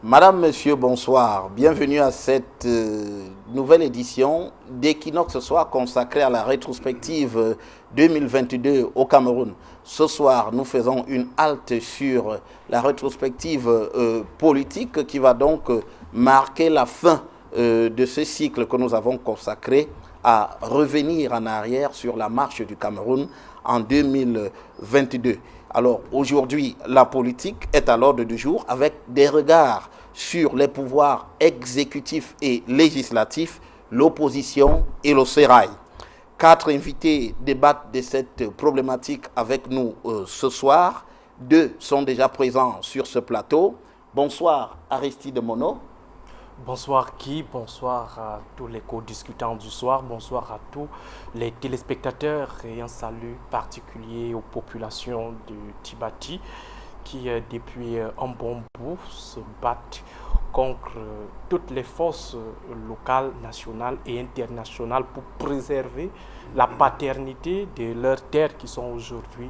Madame, Monsieur, bonsoir. Bienvenue à cette nouvelle édition d'Equinox ce soir consacrée à la rétrospective 2022 au Cameroun. Ce soir, nous faisons une halte sur la rétrospective politique qui va donc marquer la fin de ce cycle que nous avons consacré à revenir en arrière sur la marche du Cameroun en 2022. Alors aujourd'hui, la politique est à l'ordre du jour avec des regards sur les pouvoirs exécutifs et législatifs, l'opposition et le sérail. 4 invités débattent de cette problématique avec nous ce soir. 2 sont déjà présents sur ce plateau. Bonsoir Aristide Mono. Bonsoir Guy, bonsoir à tous les co-discutants du soir, bonsoir à tous les téléspectateurs et un salut particulier aux populations de Tibati qui depuis un bon bout se battent contre toutes les forces locales, nationales et internationales pour préserver la paternité de leurs terres qui sont aujourd'hui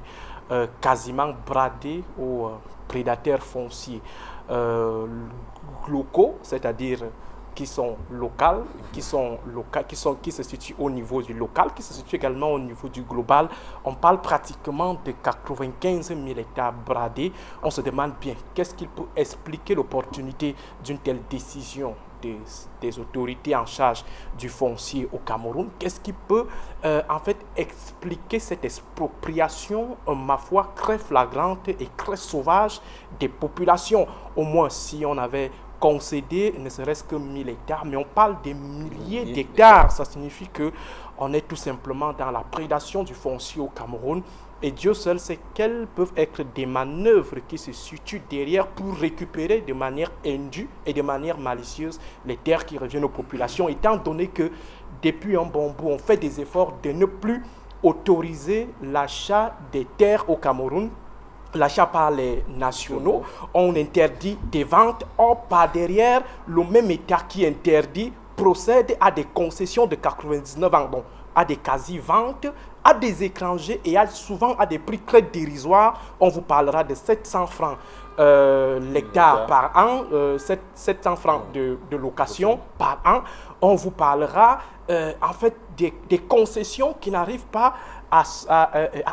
quasiment bradées aux prédateurs fonciers. Locaux, c'est-à-dire qui sont locales, qui se situent au niveau du local, qui se situent également au niveau du global. On parle pratiquement de 95 000 hectares bradés. On se demande bien, qu'est-ce qui peut expliquer l'opportunité d'une telle décision des autorités en charge du foncier au Cameroun? Qu'est-ce qui peut en fait expliquer cette expropriation, ma foi, très flagrante et très sauvage des populations? Au moins, si on avait concédé ne serait-ce que 1000 hectares, mais on parle des milliers d'hectares. Ça signifie qu'on est tout simplement dans la prédation du foncier au Cameroun. Et Dieu seul sait quelles peuvent être des manœuvres qui se situent derrière pour récupérer de manière indue et de manière malicieuse les terres qui reviennent aux populations, étant donné que depuis un bon bout, on fait des efforts de ne plus autoriser l'achat des terres au Cameroun. L'achat par les nationaux, on interdit des ventes. Or, par derrière, le même État qui interdit procède à des concessions de 99 ans, donc à des quasi-ventes, à des étrangers et souvent à des prix très dérisoires. On vous parlera de 700 francs l'hectare par an, 700 francs de location par an. On vous parlera en fait des concessions qui n'arrivent pas à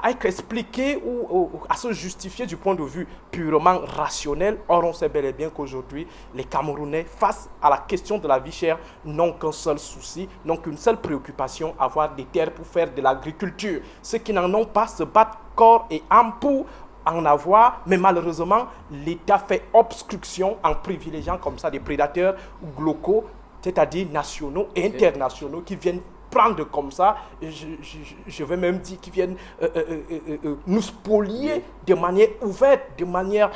être expliquées ou à se justifier du point de vue purement rationnel. Or, on sait bel et bien qu'aujourd'hui, les Camerounais, face à la question de la vie chère, n'ont qu'un seul souci, n'ont qu'une seule préoccupation, avoir des terres pour faire de l'agriculture. Ceux qui n'en ont pas se battent corps et âme pour en avoir, mais malheureusement, l'État fait obstruction en privilégiant comme ça des prédateurs locaux, c'est-à-dire nationaux et internationaux qui viennent prendre comme ça, je vais même dire qu'ils viennent nous spolier de manière ouverte, de manière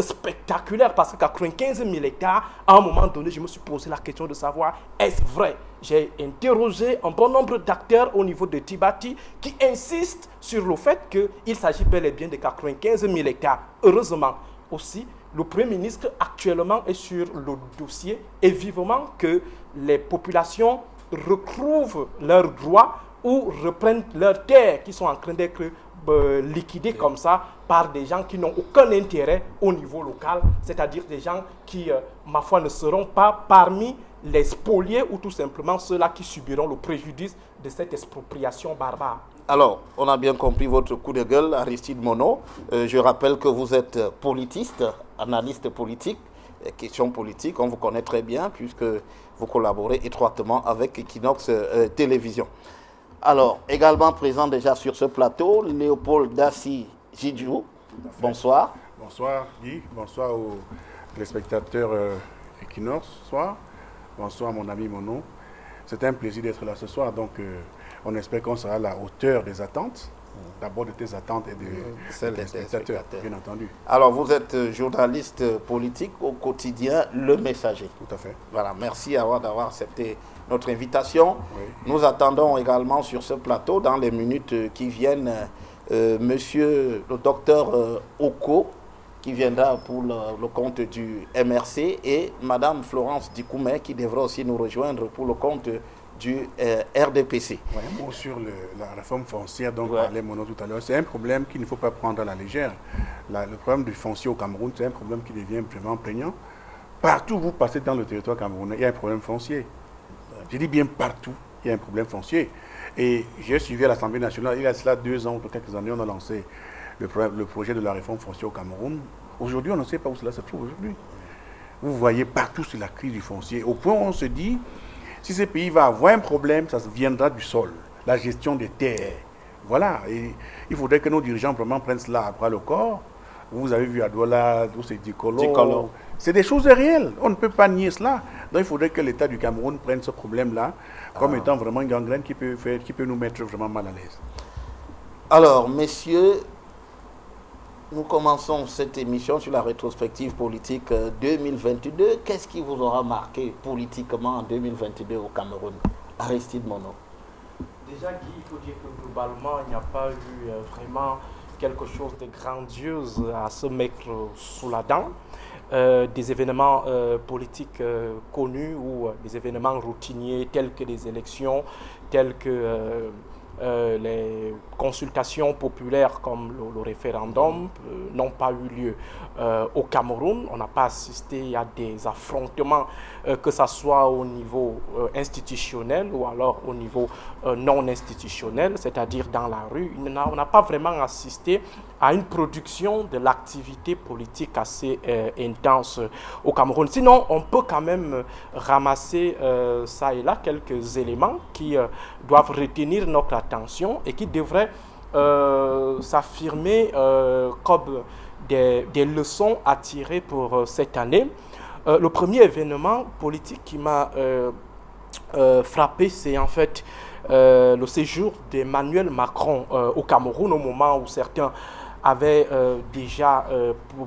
spectaculaire, parce que 95 000 hectares, à un moment donné, je me suis posé la question de savoir, est-ce vrai? J'ai interrogé un bon nombre d'acteurs au niveau de Tibati qui insistent sur le fait qu'il s'agit bel et bien de 95 000 hectares. Heureusement aussi, le Premier ministre actuellement est sur le dossier et vivement que les populations retrouvent leurs droits ou reprennent leurs terres qui sont en train d'être liquidées comme ça par des gens qui n'ont aucun intérêt au niveau local, c'est-à-dire des gens qui, ma foi, ne seront pas parmi les spoliés ou tout simplement ceux-là qui subiront le préjudice de cette expropriation barbare. Alors, on a bien compris votre coup de gueule, Aristide Mono. Je rappelle que vous êtes politiste, analyste politique, questions politiques, on vous connaît très bien puisque vous collaborez étroitement avec Equinox Télévision. Alors, également présent déjà sur ce plateau, Léopold Dassi Jidjou. Bonsoir. Bonsoir Guy, bonsoir aux téléspectateurs Equinox ce soir. Bonsoir mon ami Mono. C'est un plaisir d'être là ce soir, donc on espère qu'on sera à la hauteur des attentes. D'abord de tes attentes et des téléspectateurs, bien entendu. Alors, vous êtes journaliste politique au quotidien Le Messager. Tout à fait. Voilà, merci d'avoir accepté notre invitation. Oui. Nous attendons également sur ce plateau, dans les minutes qui viennent, monsieur le docteur Oko, qui viendra pour le compte du MRC, et madame Florence Dikoumé, qui devra aussi nous rejoindre pour le compte du RDPC. Ouais, un mot sur la réforme foncière dont parlait Mono tout à l'heure. C'est un problème qu'il ne faut pas prendre à la légère. Le problème du foncier au Cameroun, c'est un problème qui devient vraiment prégnant Partout où vous passez dans le territoire camerounais, il y a un problème foncier. Je dis bien partout, il y a un problème foncier. Et j'ai suivi à l'Assemblée nationale, il y a cela 2 ans ou quelques années, on a lancé le projet de la réforme foncière au Cameroun. Aujourd'hui, on ne sait pas où cela se trouve aujourd'hui. Vous voyez partout sur la crise du foncier, au point où on se dit, si ce pays va avoir un problème, ça viendra du sol, la gestion des terres. Voilà, et il faudrait que nos dirigeants vraiment prennent cela à bras le corps. Vous avez vu à Douala, où c'est Dikolo. C'est des choses réelles, on ne peut pas nier cela. Donc il faudrait que l'État du Cameroun prenne ce problème-là comme étant vraiment une gangrène qui peut nous mettre vraiment mal à l'aise. Alors, messieurs, nous commençons cette émission sur la rétrospective politique 2022. Qu'est-ce qui vous aura marqué politiquement en 2022 au Cameroun? Aristide Mono. Déjà, Guy, il faut dire que globalement, il n'y a pas eu vraiment quelque chose de grandiose à se mettre sous la dent. Des événements politiques connus ou des événements routiniers tels que des élections, tels que les consultations populaires comme le référendum n'ont pas eu lieu au Cameroun. On n'a pas assisté à des affrontements, que ce soit au niveau institutionnel ou alors au niveau non institutionnel, c'est-à-dire dans la rue. On n'a pas vraiment assisté à une production de l'activité politique assez intense au Cameroun. Sinon, on peut quand même ramasser ça et là quelques éléments qui doivent retenir notre attention et qui devraient s'affirmer comme des leçons à tirer pour cette année. Le premier événement politique qui m'a frappé, c'est en fait le séjour d'Emmanuel Macron au Cameroun, au moment où certains avaient déjà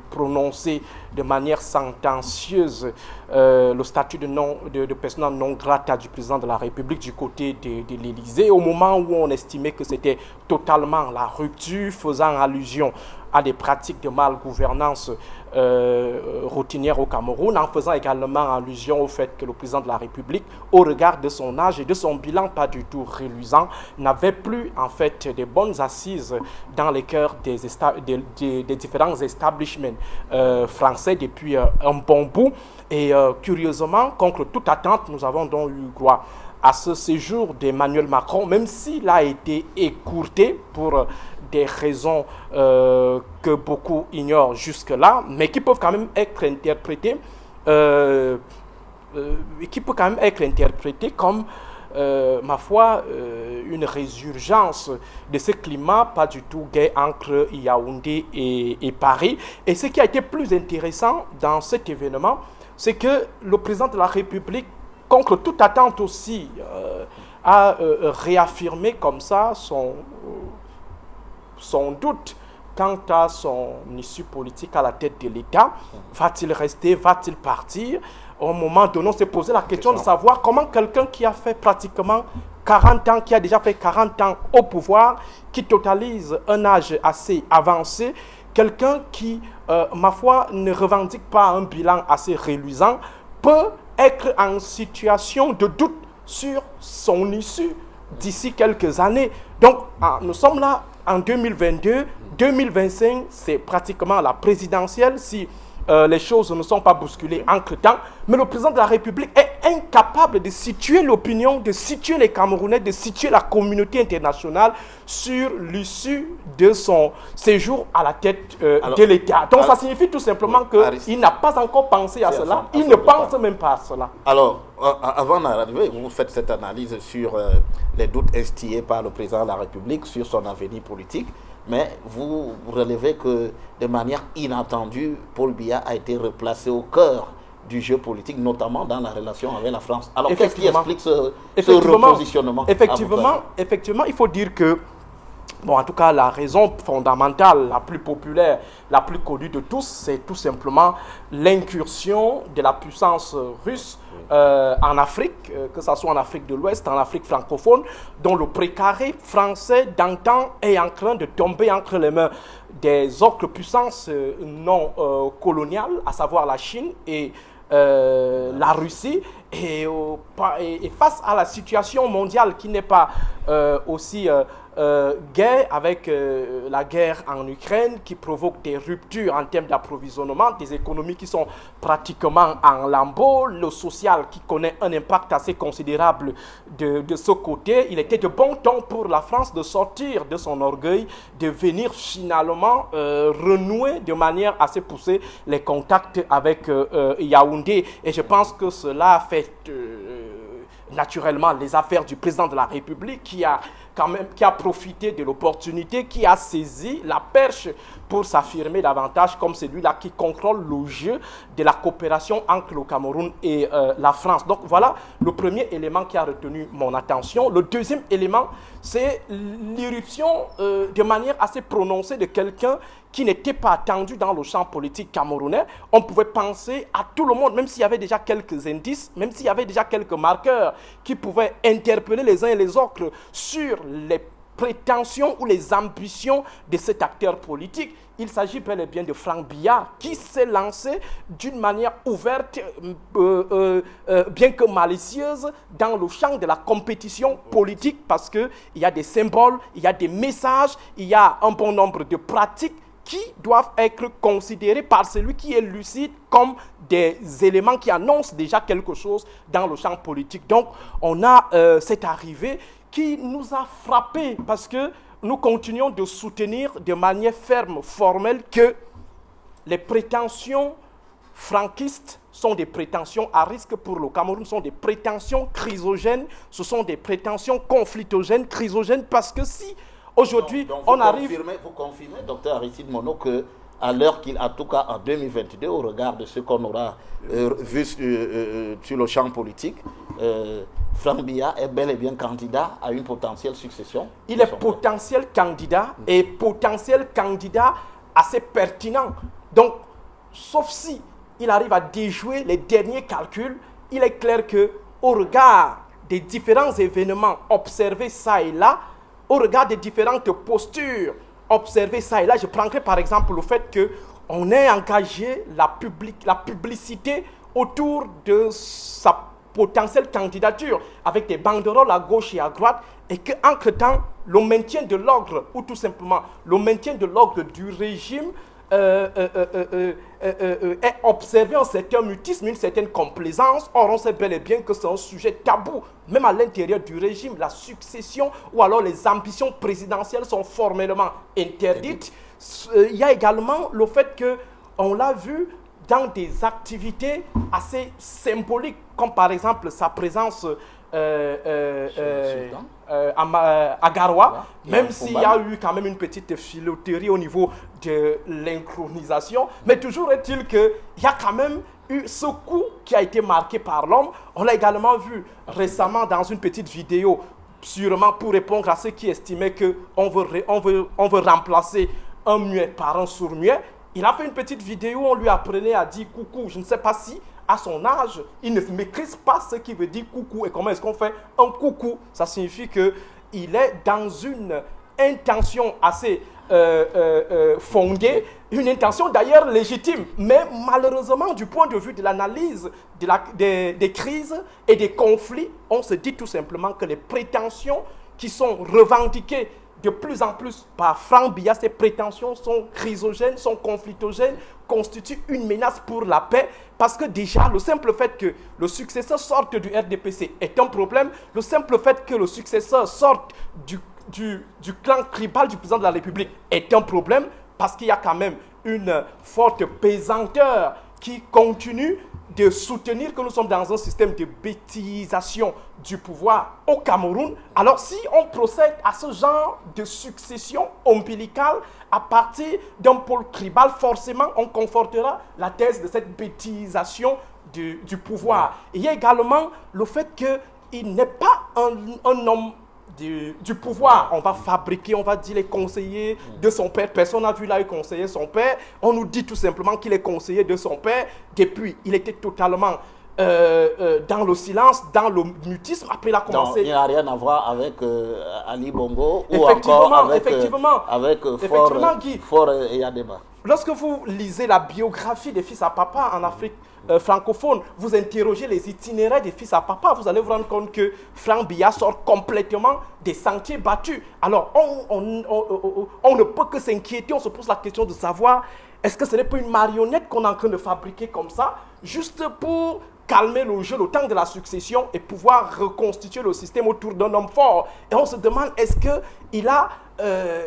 prononcé de manière sentencieuse le statut de persona non grata du président de la République du côté de l'Élysée, au moment où on estimait que c'était totalement la rupture, faisant allusion à des pratiques de malgouvernance routinières au Cameroun, en faisant également allusion au fait que le président de la République, au regard de son âge et de son bilan pas du tout reluisant, n'avait plus en fait des bonnes assises dans les cœurs des différents establishments français depuis un bon bout. Et curieusement, contre toute attente, nous avons donc eu droit à ce séjour d'Emmanuel Macron, même s'il a été écourté pour des raisons que beaucoup ignorent jusque-là, mais qui peuvent quand même être interprétées, comme, ma foi, une résurgence de ce climat pas du tout gai entre Yaoundé et Paris. Et ce qui a été plus intéressant dans cet événement, c'est que le président de la République, contre toute attente aussi, a réaffirmé comme ça son doute quant à son issue politique à la tête de l'État. Va-t-il rester, va-t-il partir? Au moment donné, on s'est posé la question de savoir comment quelqu'un qui a fait pratiquement 40 ans, qui a déjà fait 40 ans au pouvoir, qui totalise un âge assez avancé, quelqu'un qui, ma foi, ne revendique pas un bilan assez reluisant, peut être en situation de doute sur son issue d'ici quelques années. Donc, nous sommes là en 2022, 2025, c'est pratiquement la présidentielle si les choses ne sont pas bousculées entre-temps. Mais le président de la République est incapable de situer l'opinion, de situer les Camerounais, de situer la communauté internationale sur l'issue de son séjour à la tête de l'État. Donc ça signifie tout simplement qu'il n'a pas encore pensé à cela, il ne pense même pas à cela. Alors, avant d'arriver, vous faites cette analyse sur les doutes instillés par le président de la République sur son avenir politique. Mais vous relevez que de manière inattendue, Paul Biya a été replacé au cœur du jeu politique, notamment dans la relation avec la France. Alors qu'est-ce qui explique ce repositionnement? Effectivement, il faut dire que, bon, en tout cas, la raison fondamentale, la plus populaire, la plus connue de tous, c'est tout simplement l'incursion de la puissance russe en Afrique, que ce soit en Afrique de l'Ouest, en Afrique francophone, dont le précaré français d'antan est en train de tomber entre les mains des autres puissances non coloniales, à savoir la Chine et la Russie. Et face à la situation mondiale qui n'est pas aussi gaie, avec la guerre en Ukraine qui provoque des ruptures en termes d'approvisionnement, des économies qui sont pratiquement en lambeaux, le social qui connaît un impact assez considérable de ce côté, il était de bon ton pour la France de sortir de son orgueil, de venir finalement renouer de manière assez poussée les contacts avec Yaoundé. Et je pense que cela fait naturellement les affaires du président de la République qui a profité de l'opportunité, qui a saisi la perche pour s'affirmer davantage comme celui-là qui contrôle le jeu de la coopération entre le Cameroun et la France. Donc voilà le premier élément qui a retenu mon attention. Le deuxième élément, c'est l'irruption de manière assez prononcée de quelqu'un qui n'était pas attendu dans le champ politique camerounais. On pouvait penser à tout le monde, même s'il y avait déjà quelques indices, même s'il y avait déjà quelques marqueurs qui pouvaient interpeller les uns et les autres sur les prétentions ou les ambitions de cet acteur politique. Il s'agit bel et bien de Franck Biya qui s'est lancé d'une manière ouverte, bien que malicieuse, dans le champ de la compétition politique parce qu'il y a des symboles, il y a des messages, il y a un bon nombre de pratiques qui doivent être considérés par celui qui est lucide comme des éléments qui annoncent déjà quelque chose dans le champ politique. Donc, on a cette arrivée qui nous a frappés parce que nous continuons de soutenir de manière ferme, formelle, que les prétentions franquistes sont des prétentions à risque pour le Cameroun, sont des prétentions chrysogènes, ce sont des prétentions conflictogènes, chrysogènes, parce que si aujourd'hui on arrive... Vous confirmez, docteur Aristide Monod, que à l'heure qu'il, en tout cas en 2022, au regard de ce qu'on aura vu sur le champ politique, Franck Biya est bel et bien candidat à une potentielle succession? Il est potentiel candidat et potentiel candidat assez pertinent. Donc, sauf si il arrive à déjouer les derniers calculs, il est clair qu'au regard des différents événements observés ça et là, au regard des différentes postures observées ça et là, je prendrai par exemple le fait qu'on ait engagé la publicité autour de sa potentielle candidature avec des banderoles à gauche et à droite et qu'entre-temps, le maintien de l'ordre ou tout simplement le maintien de l'ordre du régime est observé un certain mutisme, une certaine complaisance. Or, on sait bel et bien que c'est un sujet tabou, même à l'intérieur du régime. La succession ou alors les ambitions présidentielles sont formellement interdites. Il y a également le fait qu'on l'a vu dans des activités assez symboliques, comme par exemple sa présence à Garoua, même s'il y a eu quand même une petite filouterie au niveau de l'inchronisation, mais toujours est-il qu'il y a quand même eu ce coup qui a été marqué par l'homme. On l'a également vu récemment dans une petite vidéo, sûrement pour répondre à ceux qui estimaient qu'on veut remplacer un muet par un sourd-muet. Il a fait une petite vidéo où on lui apprenait à dire coucou. Je ne sais pas si, à son âge, il ne maîtrise pas ce qui veut dire coucou. Et comment est-ce qu'on fait un coucou? Ça signifie qu'il est dans une intention assez fondée, une intention d'ailleurs légitime. Mais malheureusement, du point de vue de l'analyse des crises et des conflits, on se dit tout simplement que les prétentions qui sont revendiquées de plus en plus par Franck Biya, ces prétentions sont chrysogènes, sont conflictogènes, constituent une menace pour la paix, parce que déjà, le simple fait que le successeur sorte du RDPC est un problème. Le simple fait que le successeur sorte du clan tribal du président de la République est un problème, parce qu'il y a quand même une forte pesanteur qui continue de soutenir que nous sommes dans un système de bêtisation du pouvoir au Cameroun. Alors si on procède à ce genre de succession ombilicale à partir d'un pôle tribal, forcément on confortera la thèse de cette bêtisation du pouvoir. Il y a également le fait qu'il n'est pas un homme du pouvoir. On va fabriquer, on va dire les conseillers de son père. Personne n'a vu là conseiller son père. On nous dit tout simplement qu'il est conseiller de son père. Depuis, il était totalement dans le silence, dans le mutisme. Après, il a commencé... Donc, il n'y a rien à voir avec Ali Bongo ou encore avec Faure et Yadema. Lorsque vous lisez la biographie des fils à papa en Afrique, francophones, vous interrogez les itinéraires des fils à papa, vous allez vous rendre compte que Franck Biya sort complètement des sentiers battus. Alors, on ne peut que s'inquiéter, on se pose la question de savoir, est-ce que ce n'est pas une marionnette qu'on est en train de fabriquer comme ça, juste pour calmer le jeu, le temps de la succession et pouvoir reconstituer le système autour d'un homme fort. Et on se demande, est-ce qu'il a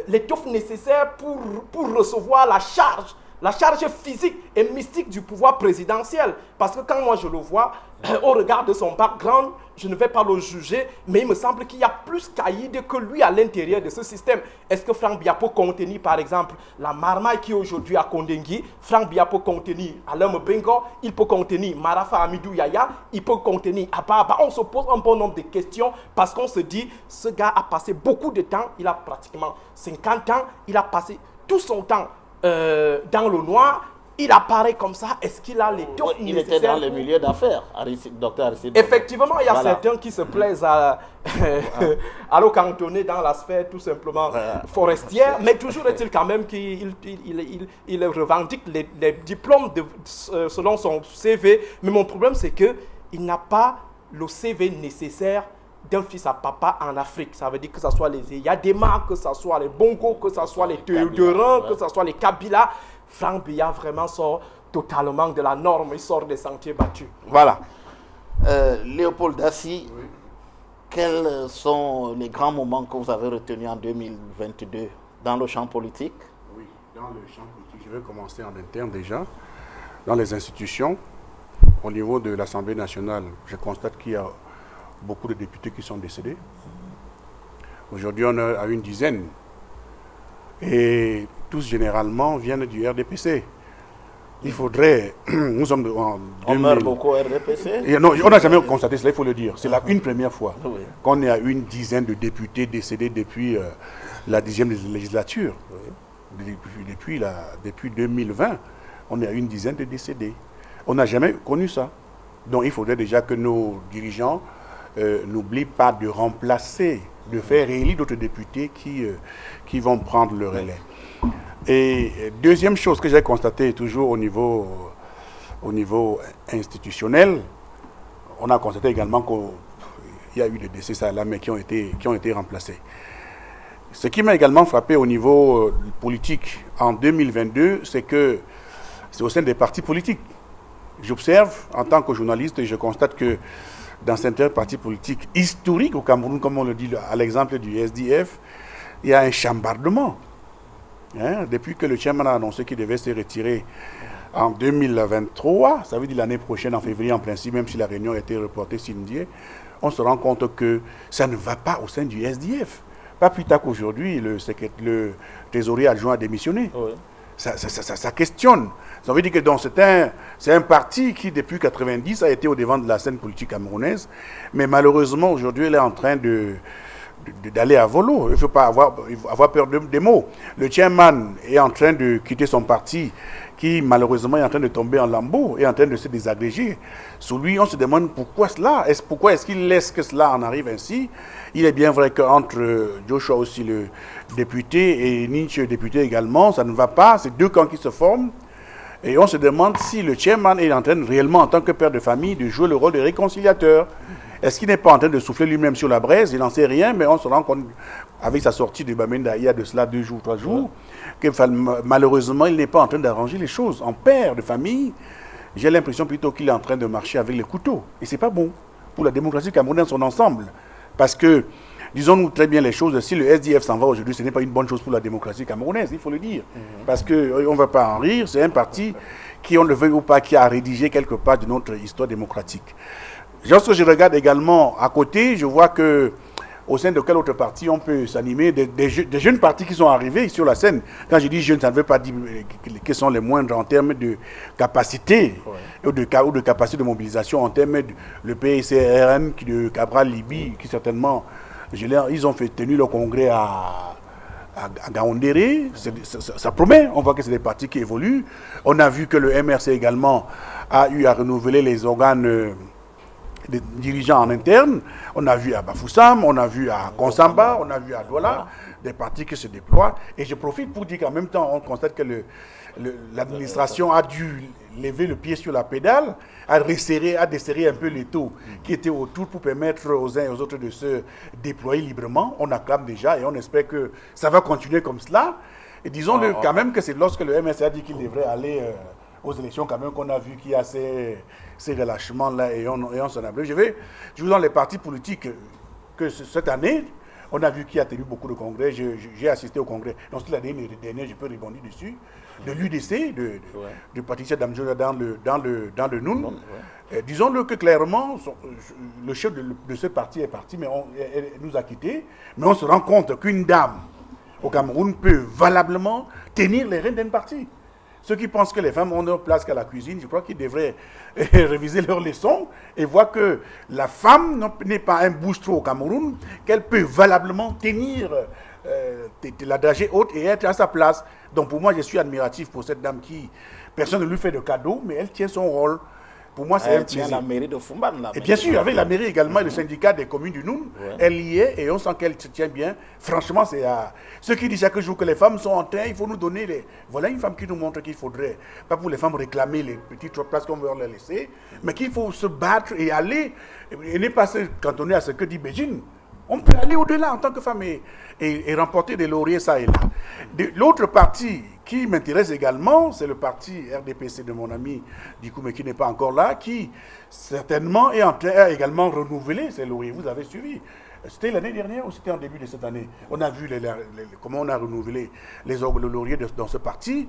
l'étoffe nécessaire pour recevoir la charge physique et mystique du pouvoir présidentiel. Parce que quand moi je le vois, au regard de son background, je ne vais pas le juger, mais il me semble qu'il y a plus Kaïd que lui à l'intérieur de ce système. Est-ce que Franck Biya peut contenir, par exemple, la marmaille qui est aujourd'hui à Kondengui? Franck Biya peut contenir Alain Bengo, il peut contenir Marafa Amidou Yaya, il peut contenir Ababa. On se pose un bon nombre de questions parce qu'on se dit, ce gars a passé beaucoup de temps, il a pratiquement 50 ans, il a passé tout son temps dans le noir, il apparaît comme ça. Est-ce qu'il a les taux Il était dans le milieu d'affaires, docteur Aristide. Effectivement, il y a certains qui se plaisent à le cantonner dans la sphère tout simplement forestière, mais toujours est-il quand même qu'il revendique les diplômes selon son CV. Mais mon problème, c'est qu'il n'a pas le CV nécessaire d'un fils à papa en Afrique. Ça veut dire que ce soit les Yadema, que ce soit les Bongo, que ce soit les Théodorins, que ce soit les Kabila. Franck Biya vraiment sort totalement de la norme, il sort des sentiers battus. Voilà. Léopold Daci, oui. Quels sont les grands moments que vous avez retenus en 2022 dans le champ politique? Oui, dans le champ politique, je vais commencer en interne déjà. Dans les institutions, au niveau de l'Assemblée nationale, je constate qu'il y a beaucoup de députés qui sont décédés. Aujourd'hui, on a une dizaine. Et tous, généralement, viennent du RDPC. Il faudrait... Nous sommes en 2000... On meurt beaucoup au RDPC? Et non, on n'a jamais constaté cela, il faut le dire. C'est une première fois qu'on est à une dizaine de députés décédés depuis la 10e législature. Oui. Depuis 2020, on est à une dizaine de décédés. On n'a jamais connu ça. Donc, il faudrait déjà que nos dirigeants n'oublient pas de remplacer, de faire élire d'autres députés qui vont prendre le relais. Et deuxième chose que j'ai constatée toujours au niveau institutionnel, on a constaté également qu'il y a eu des décès ça là, mais qui ont été remplacés. Ce qui m'a également frappé au niveau politique en 2022, c'est que c'est au sein des partis politiques. J'observe en tant que journaliste et je constate que dans certains partis politiques historiques au Cameroun, comme on le dit à l'exemple du SDF, il y a un chambardement. Depuis que le chairman a annoncé qu'il devait se retirer en 2023, ça veut dire l'année prochaine, en février en principe, même si la réunion a été reportée samedi, on se rend compte que ça ne va pas au sein du SDF. Pas plus tard qu'aujourd'hui, le trésorier adjoint a démissionné. Oui. Ça questionne. Ça veut dire que c'est un parti qui, depuis 1990, a été au devant de la scène politique camerounaise. Mais malheureusement, aujourd'hui, il est en train d'aller à volo. Il ne faut pas avoir peur des mots. Le chairman est en train de quitter son parti, qui malheureusement est en train de tomber en lambeaux, est en train de se désagréger. Sous lui, on se demande pourquoi cela. Pourquoi est-ce qu'il laisse que cela en arrive ainsi? Il est bien vrai qu'entre Joshua aussi, le député, et Nietzsche, le député également, ça ne va pas. C'est deux camps qui se forment. Et on se demande si le chairman est en train réellement, en tant que père de famille, de jouer le rôle de réconciliateur. Est-ce qu'il n'est pas en train de souffler lui-même sur la braise? Il n'en sait rien, mais on se rend compte, avec sa sortie de Bamenda il y a de cela 2 jours, 3 jours, que malheureusement, il n'est pas en train d'arranger les choses. En père de famille, j'ai l'impression plutôt qu'il est en train de marcher avec les couteaux. Et ce n'est pas bon pour la démocratie camerounaise en son ensemble. Parce que, disons-nous très bien les choses, si le SDF s'en va aujourd'hui, ce n'est pas une bonne chose pour la démocratie camerounaise, il faut le dire. Parce qu'on ne va pas en rire, c'est un parti qui, on le veut ou pas, qui a rédigé quelque part de notre histoire démocratique. Lorsque je regarde également à côté, je vois que au sein de quel autre parti on peut s'animer, des jeunes partis qui sont arrivés sur la scène. Quand je dis jeunes, ça ne veut pas dire qu'ils sont les moindres en termes de capacité ou de capacité de mobilisation, en termes de le PCRN de Cabral Libi, qui certainement, ils ont tenu le congrès à Gaoundéré. Ça promet, on voit que c'est des partis qui évoluent. On a vu que le MRC également a eu à renouveler les organes des dirigeants en interne. On a vu à Bafoussam, on a vu à Konsamba, on a vu à Douala, des partis qui se déploient. Et je profite pour dire qu'en même temps, on constate que l'administration a dû lever le pied sur la pédale, a desserré un peu les taux qui étaient autour pour permettre aux uns et aux autres de se déployer librement. On acclame déjà et on espère que ça va continuer comme cela. Et disons-le quand même que c'est lorsque le MSA dit qu'il devrait aller aux élections quand même qu'on a vu qu'il y a ces relâchements-là et on s'en a bleu. Je vous donne les partis politiques que cette année, on a vu qu'il y a tenu beaucoup de congrès. J'ai assisté au congrès. Donc, l'année dernière, je peux rebondir dessus. De l'UDC, du Patricia Damjouna dans le Noun. Disons-le que clairement, le chef de ce parti est parti, mais elle nous a quittés. Mais on se rend compte qu'une dame au Cameroun peut valablement tenir les rênes d'un parti. Ceux qui pensent que les femmes ont leur place qu'à la cuisine, je crois qu'ils devraient réviser leurs leçons et voir que la femme n'est pas un bouche-trou au Cameroun, qu'elle peut valablement tenir la dragée haute et être à sa place. Donc pour moi, je suis admiratif pour cette dame qui, personne ne lui fait de cadeau, mais elle tient son rôle. Pour moi, c'est un plaisir. La mairie de Fumban. Et bien sûr, avec la mairie également et le syndicat des communes du Noun, elle y est et on sent qu'elle se tient bien. Franchement, c'est ceux qui disent chaque jour que les femmes sont en train, il faut nous donner les... Voilà une femme qui nous montre qu'il faudrait, pas pour les femmes réclamer les petites places qu'on veut leur laisser, mais qu'il faut se battre et aller, et ne pas se cantonner à ce que dit Beijing. On peut aller au-delà en tant que femme et remporter des lauriers ça et là. L'autre parti qui m'intéresse également, c'est le parti RDPC de mon ami Dikou, mais qui n'est pas encore là, qui certainement est en train également renouveler ses lauriers. Vous avez suivi. C'était l'année dernière ou c'était en début de cette année? On a vu comment on a renouvelé les lauriers dans ce parti.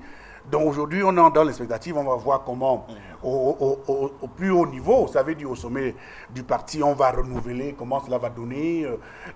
Donc aujourd'hui, on est dans l'expectative, on va voir comment, au plus haut niveau, ça veut dire au sommet du parti, on va renouveler, comment cela va donner,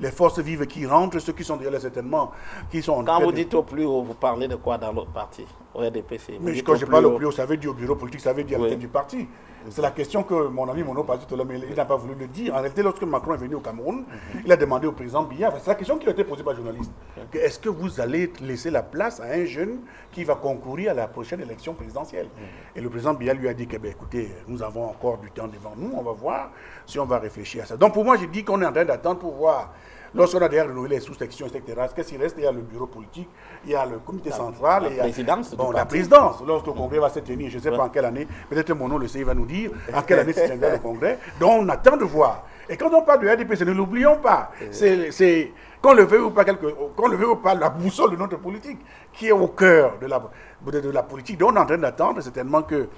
les forces vives qui rentrent, ceux qui sont déjà là certainement, qui sont... Quand vous dites au plus haut, vous parlez de quoi dans l'autre parti, au RDPC? Mais quand je parle au plus haut, ça veut dire au bureau politique, ça veut dire à la tête du parti. C'est la question que mon ami Mono posait tout à l'heure, mais il n'a pas voulu le dire. En réalité, lorsque Macron est venu au Cameroun, il a demandé au président Biya, c'est la question qui lui a été posée par le journaliste, est-ce que vous allez laisser la place à un jeune qui va concourir à la prochaine élection présidentielle? Et le président Biya lui a dit que, écoutez, nous avons encore du temps devant nous, on va voir si on va réfléchir à ça. Donc pour moi, j'ai dit qu'on est en train d'attendre pour voir, lorsqu'on a déjà renouvelé les sous-sections, etc., qu'est-ce qu'il reste? Il y a le bureau politique, il y a le comité central, la présidence. La présidence, lorsque le congrès va se tenir, je ne sais pas en quelle année, peut-être mon nom le sait, il va nous dire en quelle année se tiendra le congrès. Donc on attend de voir. Et quand on parle de RDPC, ne l'oublions pas, c'est qu'on le veut ou pas, la boussole de notre politique, qui est au cœur de la politique. Donc on est en train d'attendre, certainement que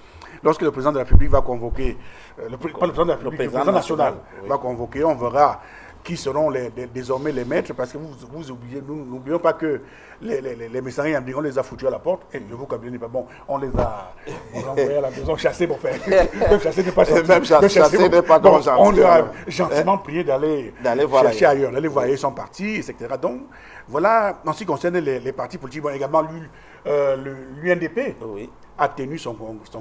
lorsque le président de la République va convoquer, le président de la République, le président national va convoquer, on verra qui seront désormais les maîtres, parce que vous oubliez, nous n'oublions pas que les messagers on les a foutus à la porte, et le vocabulaire n'est pas bon, on les a envoyés à la maison, chassés pour faire. Même chasser n'est pas gentil. Même chasser n'est pas donc, gentil. On leur a gentiment prié d'aller chercher ailleurs, d'aller voir, ils sont partis, etc. Donc, voilà, en ce qui concerne les partis politiques, bon, également l'UNDP. A tenu son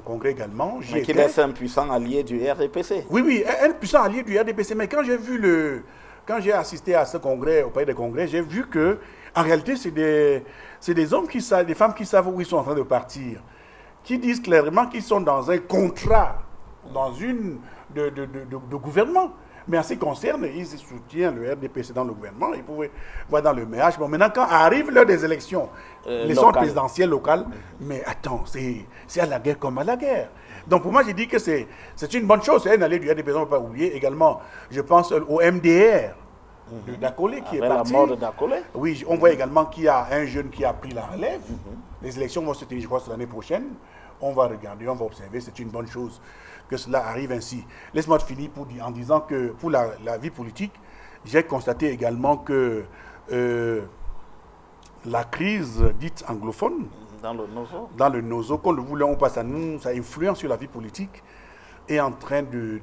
congrès également. Mais qu'il est un puissant allié du RDPC. Oui, un puissant allié du RDPC. Mais quand j'ai assisté à ce congrès, au Palais des Congrès, j'ai vu que, en réalité, c'est des hommes qui savent, des femmes qui savent où ils sont en train de partir, qui disent clairement qu'ils sont dans un contrat, dans de gouvernement. Mais en ce qui concerne, ils soutiennent le RDPC dans le gouvernement, ils pouvaient voir dans le MH. Bon, maintenant, quand arrive l'heure des élections, l'élection présidentielle locale, mais attends, c'est à la guerre comme à la guerre. Donc pour moi, j'ai dit que c'est une bonne chose, c'est un allié du RDPC, on ne va pas oublier. Également, je pense au MDR de Dakolé qui est parti. La mort de Dakolé. Oui, on voit également qu'il y a un jeune qui a pris la relève. Les élections vont se tenir, je crois, l'année prochaine. On va regarder, on va observer, c'est une bonne chose que cela arrive ainsi. Laisse-moi finir en disant que pour la vie politique, j'ai constaté également que la crise dite anglophone, dans le Nozo, qu'on le voulait, on passe à nous, ça influence sur la vie politique, est en train de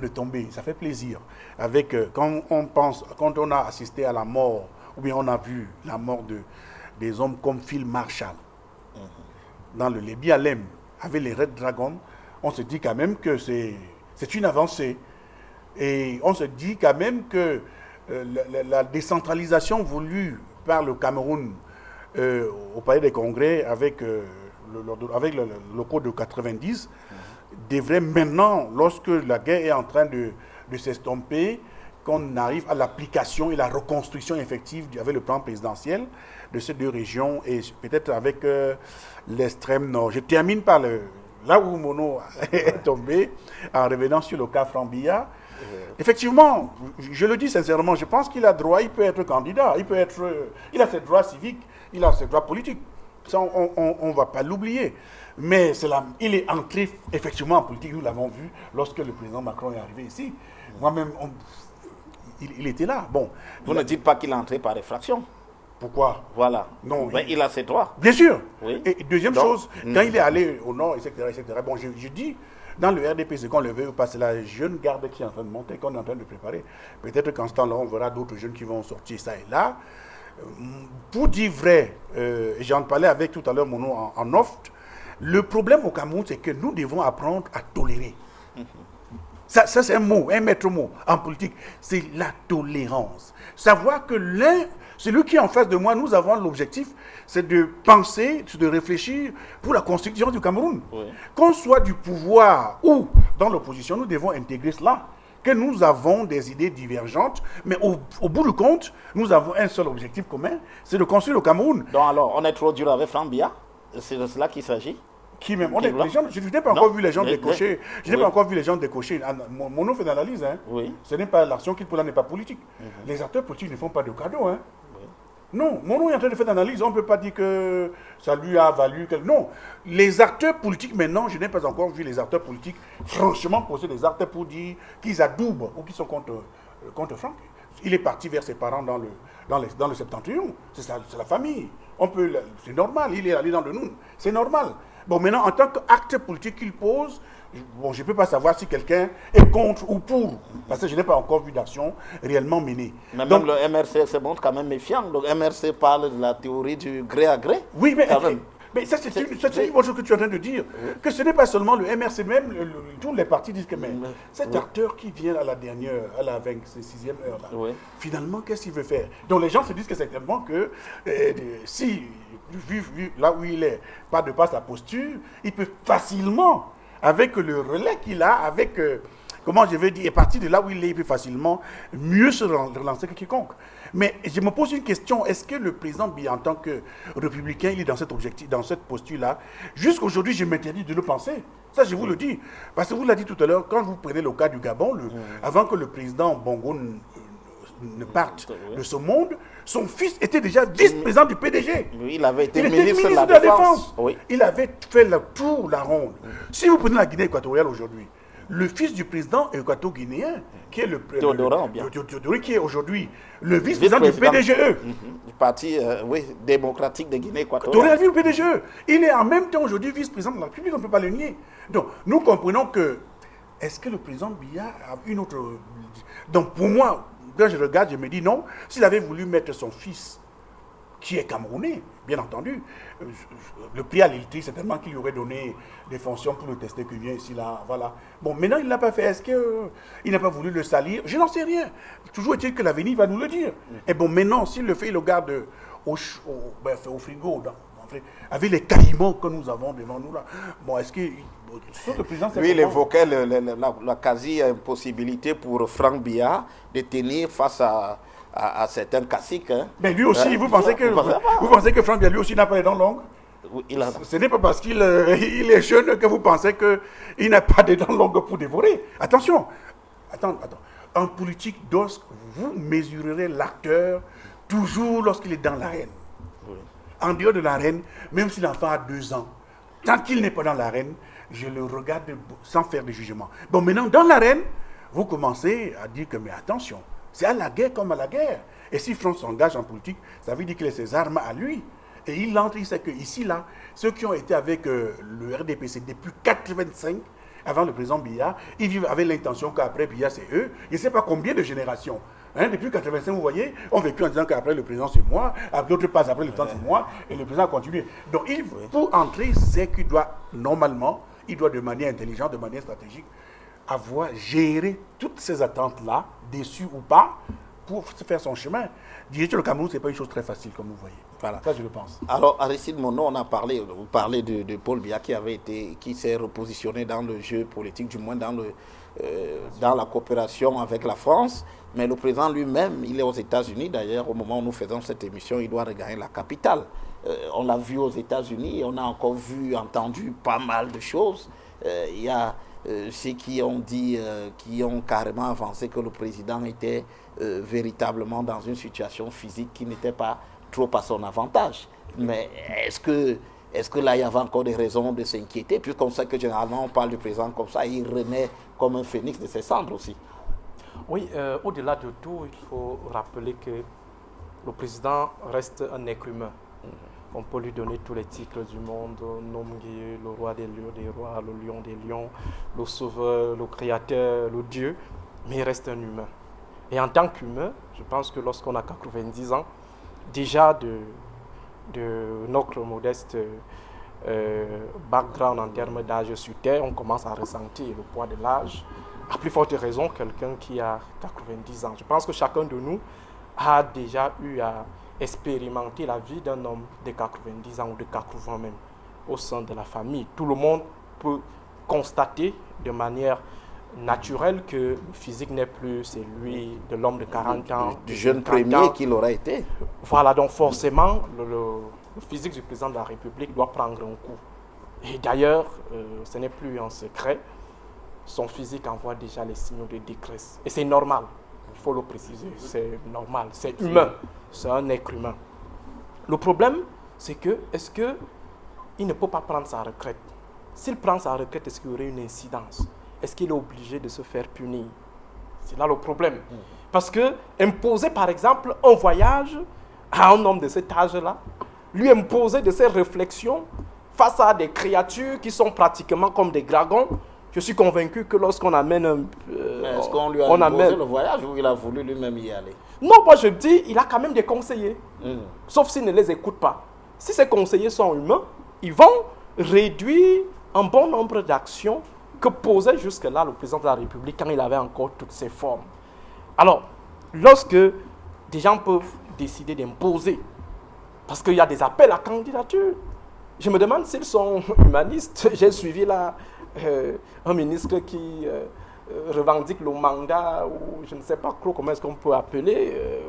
tomber. Ça fait plaisir. Quand on a assisté à la mort, ou bien on a vu la mort des hommes comme Phil Marshall, dans le Lébi Alem, avec les Red Dragons, on se dit quand même que c'est une avancée. Et on se dit quand même que la décentralisation voulue par le Cameroun au Palais des Congrès avec le code de 90 devrait maintenant, lorsque la guerre est en train de s'estomper, qu'on arrive à l'application et la reconstruction effective avec le plan présidentiel de ces deux régions et peut-être avec l'extrême nord. Je termine par là où Mono est tombé en revenant sur le cas Franc-Biya. Effectivement, je le dis sincèrement, je pense qu'il a droit, il peut être candidat, il a ses droits civiques, il a ses droits politiques. Ça, on ne va pas l'oublier. Mais il est entré effectivement en politique, nous l'avons vu lorsque le président Macron est arrivé ici. Moi-même, il était là. Bon, vous ne dites pas qu'il est entré par effraction. Pourquoi? Voilà. Non. Ben, il a ses droits. Bien sûr. Oui. Et deuxième chose, quand il est allé au nord, etc., bon, je dis, dans le RDP, c'est qu'on le veut ou pas, c'est la jeune garde qui est en train de monter, qu'on est en train de préparer. Peut-être qu'en ce temps-là, on verra d'autres jeunes qui vont sortir ça et là. Pour dire vrai, j'en parlais avec tout à l'heure mon nom en off, le problème au Cameroun, c'est que nous devons apprendre à tolérer. Ça c'est un mot, un maître mot en politique. C'est la tolérance. Savoir que celui qui est en face de moi, nous avons l'objectif, c'est de penser, de réfléchir pour la construction du Cameroun. Oui. Qu'on soit du pouvoir ou dans l'opposition, nous devons intégrer cela. Que nous avons des idées divergentes, mais au bout du compte, nous avons un seul objectif commun, c'est de construire le Cameroun. Donc alors, on est trop dur avec Franc-Biya? C'est de cela qu'il s'agit? Qui même? Je n'ai pas encore vu les gens décocher. Je n'ai pas encore vu les gens décocher. Mon nom fait d'analyse. Hein. Oui. Ce n'est pas l'action qui pour là n'est pas politique. Les acteurs politiques ne font pas de cadeaux. Hein. Oui. Non, mon nom est en train de faire d'analyse. On ne peut pas dire que ça lui a valu. Non. Les acteurs politiques maintenant, je n'ai pas encore vu les acteurs politiques franchement poser des actes pour dire qu'ils adoubent ou qu'ils sont contre Franck. Il est parti vers ses parents dans le septentrion. C'est la famille. C'est normal. Il est allé dans le Noun. C'est normal. Bon, maintenant, en tant qu'acte politique qu'il pose, bon, je ne peux pas savoir si quelqu'un est contre ou pour, parce que je n'ai pas encore vu d'action réellement menée. Mais donc, même le MRC se montre quand même méfiant. Donc, MRC parle de la théorie du gré à gré. Oui, mais ça, c'est une chose que tu es en train de dire. Oui. Que ce n'est pas seulement le MRC, même tous les partis disent que cet acteur qui vient à la 26e heure, là, oui. Finalement, qu'est-ce qu'il veut faire? Donc, les gens se disent que certainement que si, vu là où il est, pas de par sa posture, il peut facilement, avec le relais qu'il a, avec, comment je vais dire, et partir de là où il est, il peut facilement mieux se relancer que quiconque. Mais je me pose une question, est-ce que le président Biya, en tant que républicain, il est dans cet objectif, dans cette posture-là? Jusqu'aujourd'hui, je m'interdis de le penser. Ça, je vous le dis. Parce que vous l'avez dit tout à l'heure, quand vous prenez le cas du Gabon, avant que le président Bongo ne parte de ce monde, son fils était déjà vice-président du PDG. Oui, il avait été ministre de la Défense. Oui. Il avait fait tour la ronde. Si vous prenez la Guinée équatoriale aujourd'hui, le fils du président équato-guinéen, qui est Théodore, qui est aujourd'hui le vice-président du PDGE. Du parti démocratique de Guinée équatoriale. Du PDGE. Il est en même temps aujourd'hui vice-président de la République, on ne peut pas le nier. Donc, nous comprenons que, est-ce que le président Biya a une autre... Donc, pour moi, quand je regarde, je me dis non, s'il avait voulu mettre son fils, qui est camerounais, bien entendu, le prix à l'Élysée, certainement qu'il lui aurait donné des fonctions pour le tester qu'il vient ici, là, voilà. Bon, maintenant, il ne l'a pas fait. Est-ce qu'il n'a pas voulu le salir? Je n'en sais rien. Toujours est-il que l'avenir va nous le dire. Et bon, maintenant, s'il le fait, il le garde au frigo, avec les caïmans que nous avons devant nous, là. Bon, est-ce que... Lui, il évoquait la quasi-impossibilité pour Franck-Biya de tenir face à certains caciques. Hein. Mais lui aussi, vous pensez que Franck-Biya, lui aussi, n'a pas les dents longues? Ce n'est pas parce qu'il est jeune que vous pensez qu'il n'a pas de dents longues pour dévorer. Attention. En politique, vous mesurerez l'acteur toujours lorsqu'il est dans l'arène. Oui. En dehors de l'arène, même si l'enfant a 2 ans, tant qu'il n'est pas dans l'arène, je le regarde sans faire de jugement. Bon, maintenant, dans l'arène, vous commencez à dire que, mais attention, c'est à la guerre comme à la guerre. Et si France s'engage en politique, ça veut dire qu'il a ses armes à lui. Et il entre, il sait qu'ici, là, ceux qui ont été avec le RDPC depuis 1985, avant le président Biya, ils vivent avec l'intention qu'après Biya, c'est eux. Je ne sais pas combien de générations. Hein, depuis 1985, vous voyez, on vécu en disant qu'après le président, c'est moi, d'autres passent après le temps, c'est moi, et le président a continué. Donc, pour entrer, c'est qu'il doit, normalement, il doit de manière intelligente, de manière stratégique, gérer toutes ces attentes-là, déçues ou pas, pour faire son chemin. Diriger le Cameroun, ce n'est pas une chose très facile, comme vous voyez. Voilà. Ça, je le pense. Alors, Aristide Monod, vous parlez de Paul Biya qui s'est repositionné dans le jeu politique, du moins dans la coopération avec la France. Mais le président lui-même, il est aux États-Unis. D'ailleurs, au moment où nous faisons cette émission, il doit regagner la capitale. On l'a vu aux États-Unis et on a encore entendu pas mal de choses. Il y a ceux qui ont dit, qui ont carrément avancé que le président était véritablement dans une situation physique qui n'était pas trop à son avantage. Mais est-ce que là, il y avait encore des raisons de s'inquiéter, puisqu'on sait que généralement, on parle du président comme ça, il renaît comme un phénix de ses cendres aussi. Oui, au-delà de tout, il faut rappeler que le président reste un être humain. On peut lui donner tous les titres du monde, Nomgué, le roi des rois, le lion des lions, le sauveur, le créateur, le Dieu, mais il reste un humain. Et en tant qu'humain, je pense que lorsqu'on a 90 ans, déjà de notre modeste background en termes d'âge sur Terre, on commence à ressentir le poids de l'âge. À plus forte raison, quelqu'un qui a 90 ans. Je pense que chacun de nous a déjà eu à expérimenter la vie d'un homme de 90 ans ou de 80 même au sein de la famille. Tout le monde peut constater de manière naturelle que le physique n'est plus celui de l'homme de 40 ans. Du jeune premier qu'il aurait été. Voilà, donc forcément, le physique du président de la République doit prendre un coup. Et d'ailleurs, ce n'est plus un secret, son physique envoie déjà les signaux de détresse. Et c'est normal, il faut le préciser, c'est normal, c'est humain, c'est un être humain. Le problème, c'est que, est-ce qu'il ne peut pas prendre sa retraite? S'il prend sa retraite, est-ce qu'il y aurait une incidence? Est-ce qu'il est obligé de se faire punir? C'est là le problème. Parce que imposer, par exemple, un voyage à un homme de cet âge-là, lui imposer de ces réflexions face à des créatures qui sont pratiquement comme des dragons, je suis convaincu que lorsqu'on amène un... est-ce qu'on lui a imposé le voyage ou il a voulu lui-même y aller? Non, moi je dis, il a quand même des conseillers. Sauf s'il ne les écoute pas. Si ces conseillers sont humains, ils vont réduire un bon nombre d'actions que posait jusque-là le président de la République quand il avait encore toutes ses formes. Alors, lorsque des gens peuvent décider d'imposer, parce qu'il y a des appels à candidature, je me demande s'ils sont humanistes. J'ai suivi là un ministre qui revendique le mandat, ou je ne sais pas trop comment est-ce qu'on peut appeler,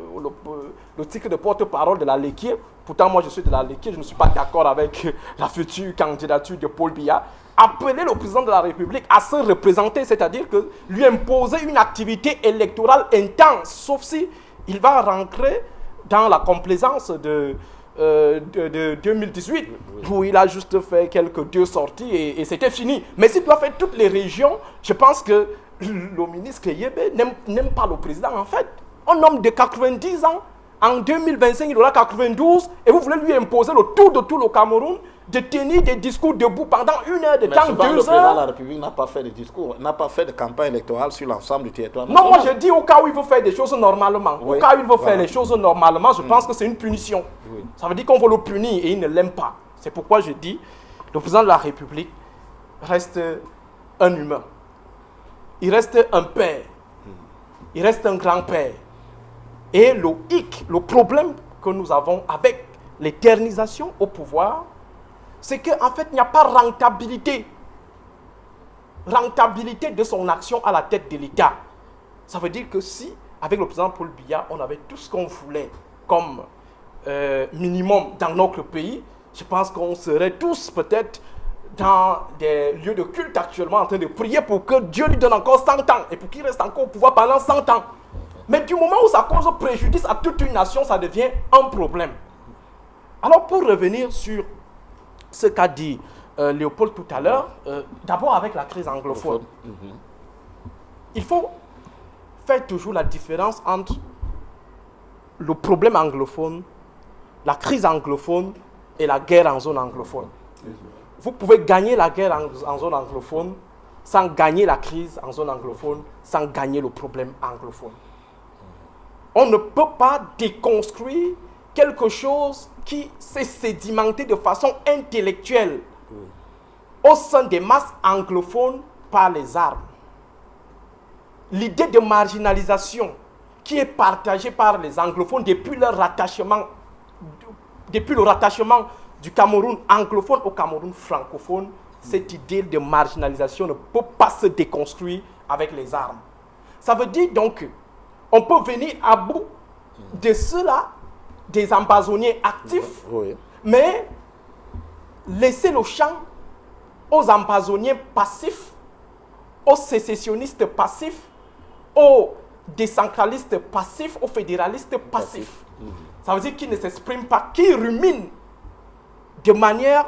le titre de porte-parole de la Léquier. Pourtant, moi, je suis de la Léquier, je ne suis pas d'accord avec la future candidature de Paul Biya. Appeler le président de la République à se représenter, c'est-à-dire que lui imposer une activité électorale intense, sauf si il va rentrer dans la complaisance de 2018, où il a juste fait quelques 2 sorties et c'était fini. Mais s'il doit faire toutes les régions, je pense que le ministre Yébé n'aime pas le président en fait. Un homme de 90 ans, en 2025 il aura 92 et vous voulez lui imposer le tour de tout le Cameroun, de tenir des discours debout pendant 1 heure de temps, 2 heures. Le président de la République n'a pas fait de discours, n'a pas fait de campagne électorale sur l'ensemble du territoire. Non, moi je dis au cas où il veut faire des choses normalement. Au cas où il veut faire les choses normalement, je pense que c'est une punition. Oui. Ça veut dire qu'on veut le punir et il ne l'aime pas. C'est pourquoi je dis, le président de la République reste un humain. Il reste un père. Il reste un grand-père. Et le problème que nous avons avec l'éternisation au pouvoir, c'est qu'en fait, il n'y a pas rentabilité de son action à la tête de l'État. Ça veut dire que si, avec le président Paul Biya, on avait tout ce qu'on voulait comme minimum dans notre pays, je pense qu'on serait tous peut-être dans des lieux de culte actuellement en train de prier pour que Dieu lui donne encore 100 ans et pour qu'il reste encore au pouvoir pendant 100 ans. Mais du moment où ça cause préjudice à toute une nation, ça devient un problème. Alors pour revenir sur ce qu'a dit Léopold tout à l'heure, d'abord avec la crise anglophone. Il faut faire toujours la différence entre le problème anglophone, la crise anglophone et la guerre en zone anglophone. Vous pouvez gagner la guerre en zone anglophone sans gagner la crise en zone anglophone, sans gagner le problème anglophone. On ne peut pas déconstruire quelque chose qui s'est sédimenté de façon intellectuelle au sein des masses anglophones par les armes. L'idée de marginalisation qui est partagée par les anglophones depuis leur rattachement depuis le rattachement du Cameroun anglophone au Cameroun francophone, cette idée de marginalisation ne peut pas se déconstruire avec les armes. Ça veut dire donc qu'on peut venir à bout de ceux-là, des ambassonniers actifs, Oui. mais laisser le champ aux ambassonniers passifs, aux sécessionnistes passifs, aux décentralistes passifs, aux fédéralistes passifs. Ça veut dire qu'ils ne s'expriment pas, qu'ils ruminent de manière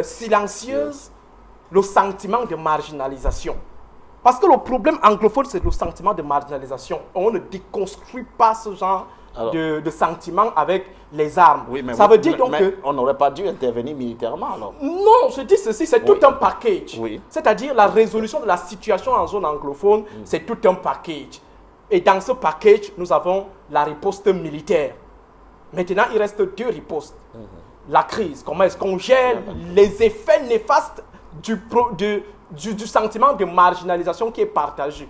silencieuse le sentiment de marginalisation. Parce que le problème anglophone, c'est le sentiment de marginalisation. On ne déconstruit pas ce genre de sentiment avec les armes. Oui, mais ça veut dire donc mais que... on n'aurait pas dû intervenir militairement alors. Non, je dis ceci, c'est tout un package. Oui. C'est-à-dire la résolution de la situation en zone anglophone, c'est tout un package. Et dans ce package, nous avons la riposte militaire. Maintenant, il reste deux ripostes. La crise, comment est-ce qu'on gère les effets néfastes du sentiment de marginalisation qui est partagé.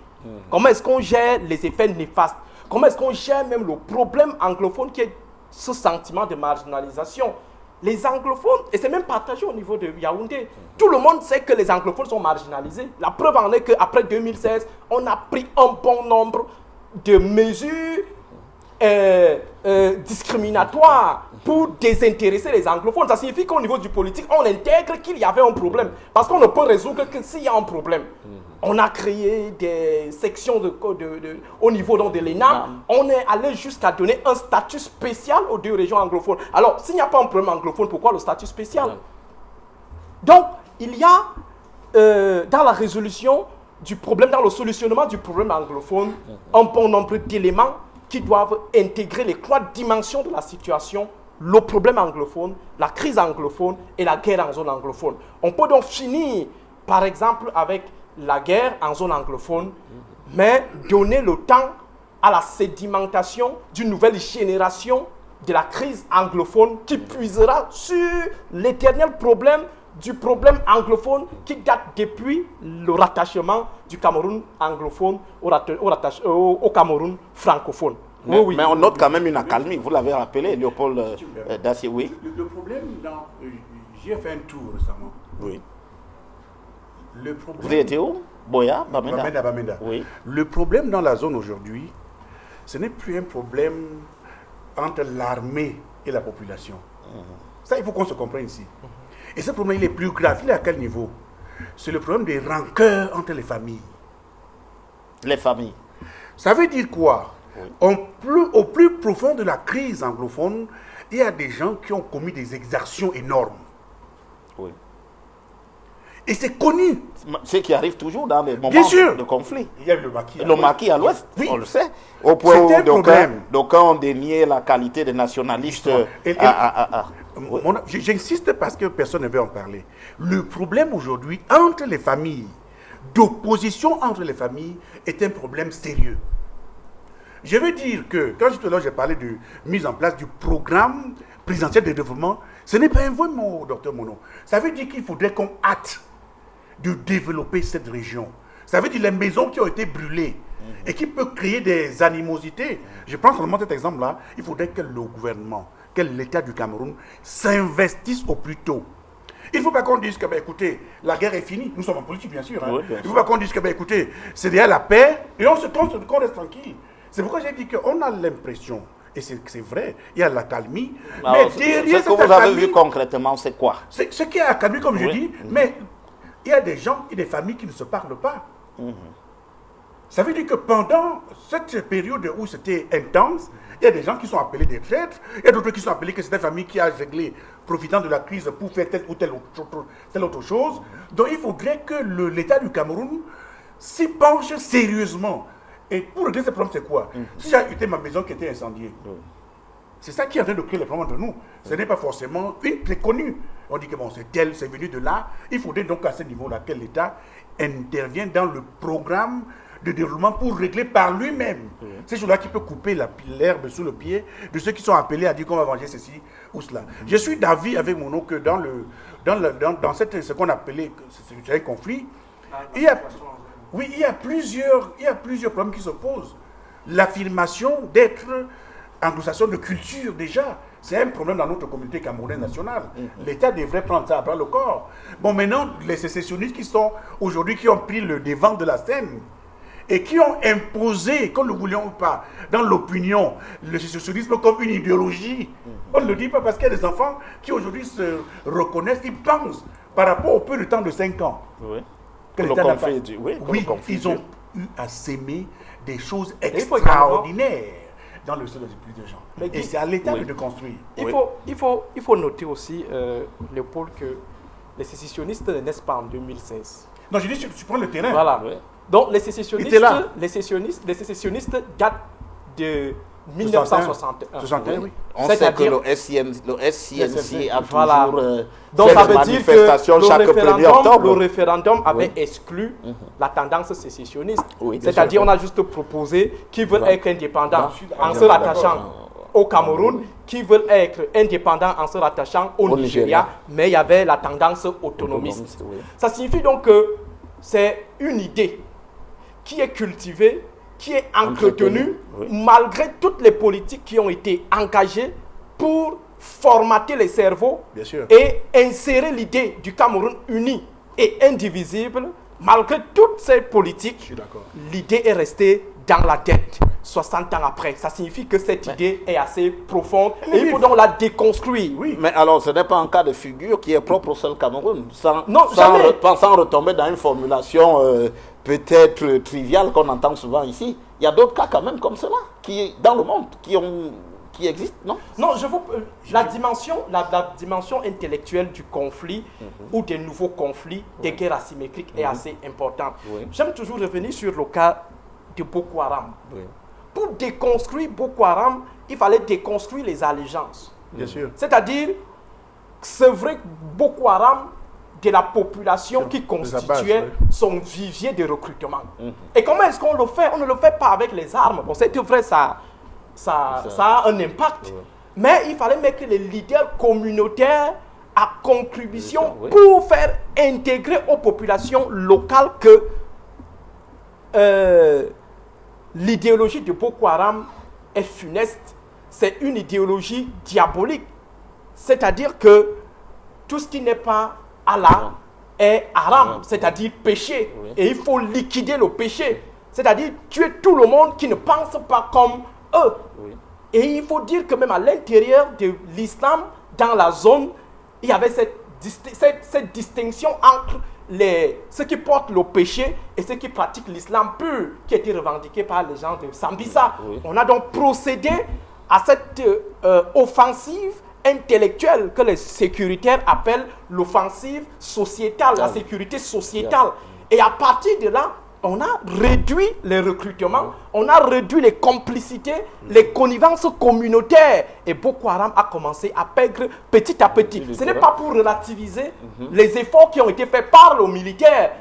Comment est-ce qu'on gère les effets néfastes? Comment est-ce qu'on gère même le problème anglophone qui est ce sentiment de marginalisation? Les anglophones, et c'est même partagé au niveau de Yaoundé, tout le monde sait que les anglophones sont marginalisés. La preuve en est qu'après 2016, on a pris un bon nombre de mesures discriminatoires pour désintéresser les anglophones. Ça signifie qu'au niveau du politique, on intègre qu'il y avait un problème. Parce qu'on ne peut résoudre que s'il y a un problème. On a créé des sections au niveau donc, de l'ENAM. On est allé jusqu'à donner un statut spécial aux deux régions anglophones. Alors, s'il n'y a pas un problème anglophone, pourquoi le statut spécial? Donc, il y a dans la résolution du problème, dans le solutionnement du problème anglophone, un bon nombre d'éléments qui doivent intégrer les trois dimensions de la situation, le problème anglophone, la crise anglophone et la guerre en zone anglophone. On peut donc finir, par exemple, avec la guerre en zone anglophone, mais donner le temps à la sédimentation d'une nouvelle génération de la crise anglophone qui puisera sur l'éternel problème du problème anglophone qui date depuis le rattachement du Cameroun anglophone au Cameroun francophone. Mais, mais on note quand même une accalmie, vous l'avez rappelé, Léopold Dacier, oui. Le problème, j'ai fait un tour récemment. Oui. Le problème, Vous étiez où? Boya, Bamenda. Bamenda. Oui. Le problème dans la zone aujourd'hui, ce n'est plus un problème entre l'armée et la population. Ça, il faut qu'on se comprenne ici. Et ce problème, il est plus grave. Il est à quel niveau? C'est le problème des rancœurs entre les familles. Les familles. Ça veut dire quoi? Oui. Au plus profond de la crise anglophone, il y a des gens qui ont commis des exactions énormes. Oui. Et c'est connu. Ce qui arrive toujours dans les moments de conflit. Il y a le maquis. Le maquis à l'ouest, oui. on le sait. Au point où problème. d'aucuns ont dénié la qualité de nationaliste. Oui. J'insiste parce que personne ne veut en parler. Le problème aujourd'hui entre les familles, d'opposition entre les familles, est un problème sérieux. Je veux dire que, quand j'ai parlé de mise en place du programme présidentiel de développement, ce n'est pas un vrai mot, docteur Mono. Ça veut dire qu'il faudrait qu'on hâte de développer cette région. Ça veut dire les maisons qui ont été brûlées et qui peuvent créer des animosités. Je prends seulement cet exemple-là. Il faudrait que le gouvernement, que l'État du Cameroun s'investisse au plus tôt. Il ne faut pas qu'on dise que, écoutez, la guerre est finie. Nous sommes en politique, bien sûr. Hein. Oui, bien Il ne faut pas qu'on dise que, écoutez, c'est déjà la paix et qu'on reste tranquille. C'est pourquoi j'ai dit qu'on a l'impression, et c'est vrai, il y a l'accalmie. Mais ce que vous avez vu concrètement, c'est quoi? Ce qui est accalmie, comme je dis, mais il y a des gens et des familles qui ne se parlent pas. Ça veut dire que pendant cette période où c'était intense, il y a des gens qui sont appelés des traîtres, il y a d'autres qui sont appelés que c'est une famille qui a réglé, profitant de la crise pour faire telle ou telle autre chose. Donc il faudrait que l'État du Cameroun s'y penche sérieusement. Et pour régler ce problème, c'est quoi? Si j'ai été ma maison qui était incendiée, c'est ça qui est en train de créer les problèmes entre nous. Ce n'est pas forcément une très connue. On dit que bon, c'est tel, c'est venu de là. Il faudrait donc à ce niveau-là que l'État intervienne dans le programme de développement pour régler par lui-même ces choses-là qui peuvent couper l'herbe sous le pied de ceux qui sont appelés à dire qu'on va venger ceci ou cela. Je suis d'avis avec mon nom que dans ce qu'on appelait un conflit, il y a plusieurs problèmes qui se posent. L'affirmation d'être anglo-saxon de culture déjà, C'est un problème dans notre communauté camerounaise nationale. L'État devrait prendre ça à bras le corps. Bon, maintenant, les sécessionnistes qui sont aujourd'hui, qui ont pris le devant de la scène et qui ont imposé, qu'on le voulions ou pas, dans l'opinion, le sécessionnisme comme une idéologie. On ne le dit pas parce qu'il y a des enfants qui aujourd'hui se reconnaissent, ils pensent par rapport au peu de temps de 5 ans. Oui. Que l'État n'a pas. Oui, Ils ont eu à s'aimer des choses extraordinaires dans le sol de gens. Et c'est à l'État de construire. Il faut noter aussi, Léopold, que les sécessionnistes ne naissent pas en 2016. Non, je dis, tu prends le terrain. Voilà. Oui. Donc les sécessionnistes datent de 1961. 61, oui. On sait que le SCNC a Voilà. toujours donc fait ça des veut dire que manifestations chaque 1er octobre. le référendum avait exclu la tendance sécessionniste. Oui, c'est-à-dire on a juste proposé qu'ils veulent être indépendants en se D'accord. rattachant au Cameroun, qui veulent être indépendants en se rattachant au Nigeria, mais il y avait la tendance autonomiste. Oui. Ça signifie donc que c'est une idée qui est cultivée, qui est entretenue, malgré toutes les politiques qui ont été engagées pour formater les cerveaux Bien sûr. et insérer l'idée du Cameroun uni et indivisible. Malgré toutes ces politiques, Je suis d'accord. l'idée est restée dans la tête 60 ans après. Ça signifie que cette idée est assez profonde et il faut donc la déconstruire. Oui. Mais alors, ce n'est pas un cas de figure qui est propre au seul Cameroun, sans retomber dans une formulation peut-être triviale qu'on entend souvent ici. Il y a d'autres cas quand même comme cela, qui dans le monde, qui existent, non? Non, la dimension intellectuelle du conflit ou des nouveaux conflits, des guerres asymétriques est assez importante. Oui. J'aime toujours revenir sur le cas de Boko Haram. Oui. Pour déconstruire Boko Haram, il fallait déconstruire les allégeances. Bien sûr. C'est-à-dire, c'est vrai que Boko Haram, de la population qui constituait son vivier de recrutement. Et comment est-ce qu'on le fait? On ne le fait pas avec les armes. Bon, c'est vrai, ça a un impact. Mais il fallait mettre les leaders communautaires à contribution pour faire intégrer aux populations locales que l'idéologie de Boko Haram est funeste. C'est une idéologie diabolique. C'est-à-dire que tout ce qui n'est pas Allah est haram, c'est-à-dire péché. Et il faut liquider le péché. C'est-à-dire tuer tout le monde qui ne pense pas comme eux. Et il faut dire que même à l'intérieur de l'islam, dans la zone, il y avait cette distinction entre ceux qui portent le péché et ceux qui pratiquent l'islam pur, qui a été revendiqué par les gens de Sambisa. On a donc procédé à cette offensive intellectuelle que les sécuritaires appellent l'offensive sociétale, la sécurité sociétale. Et à partir de là, on a réduit les recrutements, on a réduit les complicités, les connivences communautaires. Et Boko Haram a commencé à perdre petit à petit. Ce n'est pas pour relativiser les efforts qui ont été faits par les militaires.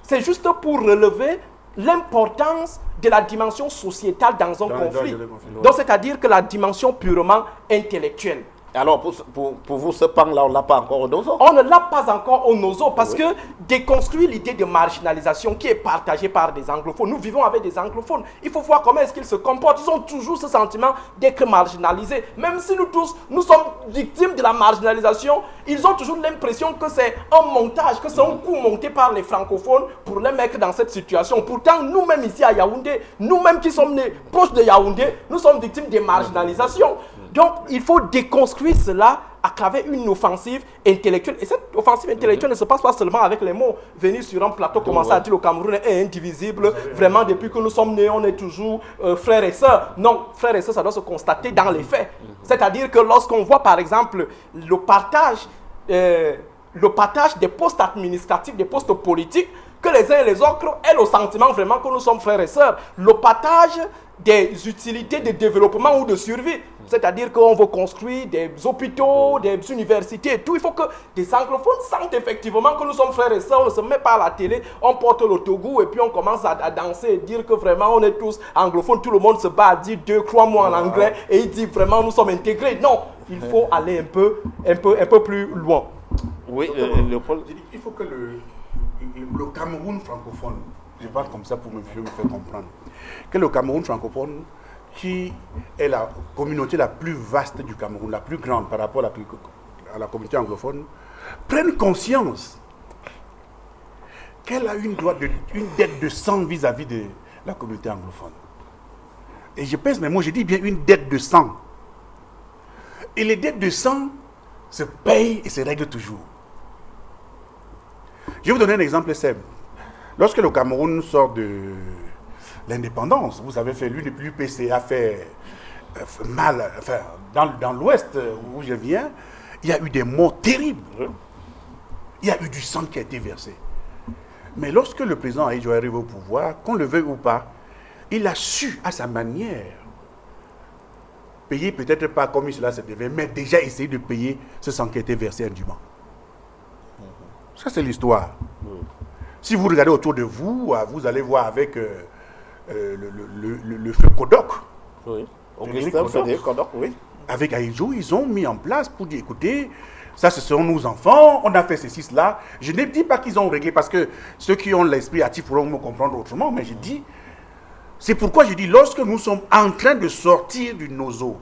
C'est juste pour relever l'importance de la dimension sociétale dans un conflit. Donc, c'est-à-dire que la dimension purement intellectuelle. Alors, pour vous, ce pan-là, on ne l'a pas encore au nozo? On ne l'a pas encore au nozo parce que déconstruire l'idée de marginalisation qui est partagée par des anglophones. Nous vivons avec des anglophones. Il faut voir comment est-ce qu'ils se comportent. Ils ont toujours ce sentiment d'être marginalisés. Même si nous tous, nous sommes victimes de la marginalisation, ils ont toujours l'impression que c'est un montage, que c'est un coup monté par les francophones pour les mettre dans cette situation. Pourtant, nous-mêmes ici à Yaoundé, nous-mêmes qui sommes nés proches de Yaoundé, nous sommes victimes de marginalisation. Donc, il faut déconstruire cela à travers une offensive intellectuelle. Et cette offensive intellectuelle ne se passe pas seulement avec les mots. Venir sur un plateau, commencer à dire le Cameroun est indivisible. Vraiment, depuis que nous sommes nés, on est toujours frères et sœurs. Non, frères et sœurs, ça doit se constater dans les faits. C'est-à-dire que lorsqu'on voit, par exemple, le partage des postes administratifs, des postes politiques, que les uns et les autres aient le sentiment vraiment que nous sommes frères et sœurs. Le partage des utilités de développement ou de survie. C'est-à-dire qu'on veut construire des hôpitaux, des universités et tout. Il faut que des anglophones sentent effectivement que nous sommes frères et sœurs. On ne se met pas à la télé, on porte le togo et puis on commence à danser et dire que vraiment on est tous anglophones. Tout le monde se bat à dire 2-3 mots en anglais et il dit vraiment nous sommes intégrés. Non, il faut aller un peu plus loin. Oui, Léopold. Il faut que le Cameroun francophone, je parle comme ça pour me faire comprendre, que le Cameroun francophone qui est la communauté la plus vaste du Cameroun, la plus grande par rapport à la communauté anglophone, prenne conscience qu'elle a une dette de sang vis-à-vis de la communauté anglophone. Et je pèse mes mots, je dis bien une dette de sang. Et les dettes de sang se payent et se règlent toujours. Je vais vous donner un exemple simple. Lorsque le Cameroun sort de l'indépendance, vous avez fait l'UPC a fait mal, enfin, dans l'ouest où je viens, il y a eu des morts terribles. Il y a eu du sang qui a été versé. Mais lorsque le président Ahidjo arrive au pouvoir, qu'on le veuille ou pas, il a su, à sa manière, payer peut-être pas comme cela se devait, mais déjà essayer de payer ce sang qui a été versé indûment. Ça, c'est l'histoire. Si vous regardez autour de vous, vous allez voir avec le feu Kodok. Oui. Augustin Frédéric Kodok, oui. Avec Ahidjo, ils ont mis en place pour dire, écoutez, ça, ce sont nos enfants, on a fait ceci, cela. Je ne dis pas qu'ils ont réglé, parce que ceux qui ont l'esprit actif pourront me comprendre autrement, mais je dis, c'est pourquoi je dis, lorsque nous sommes en train de sortir du nozo,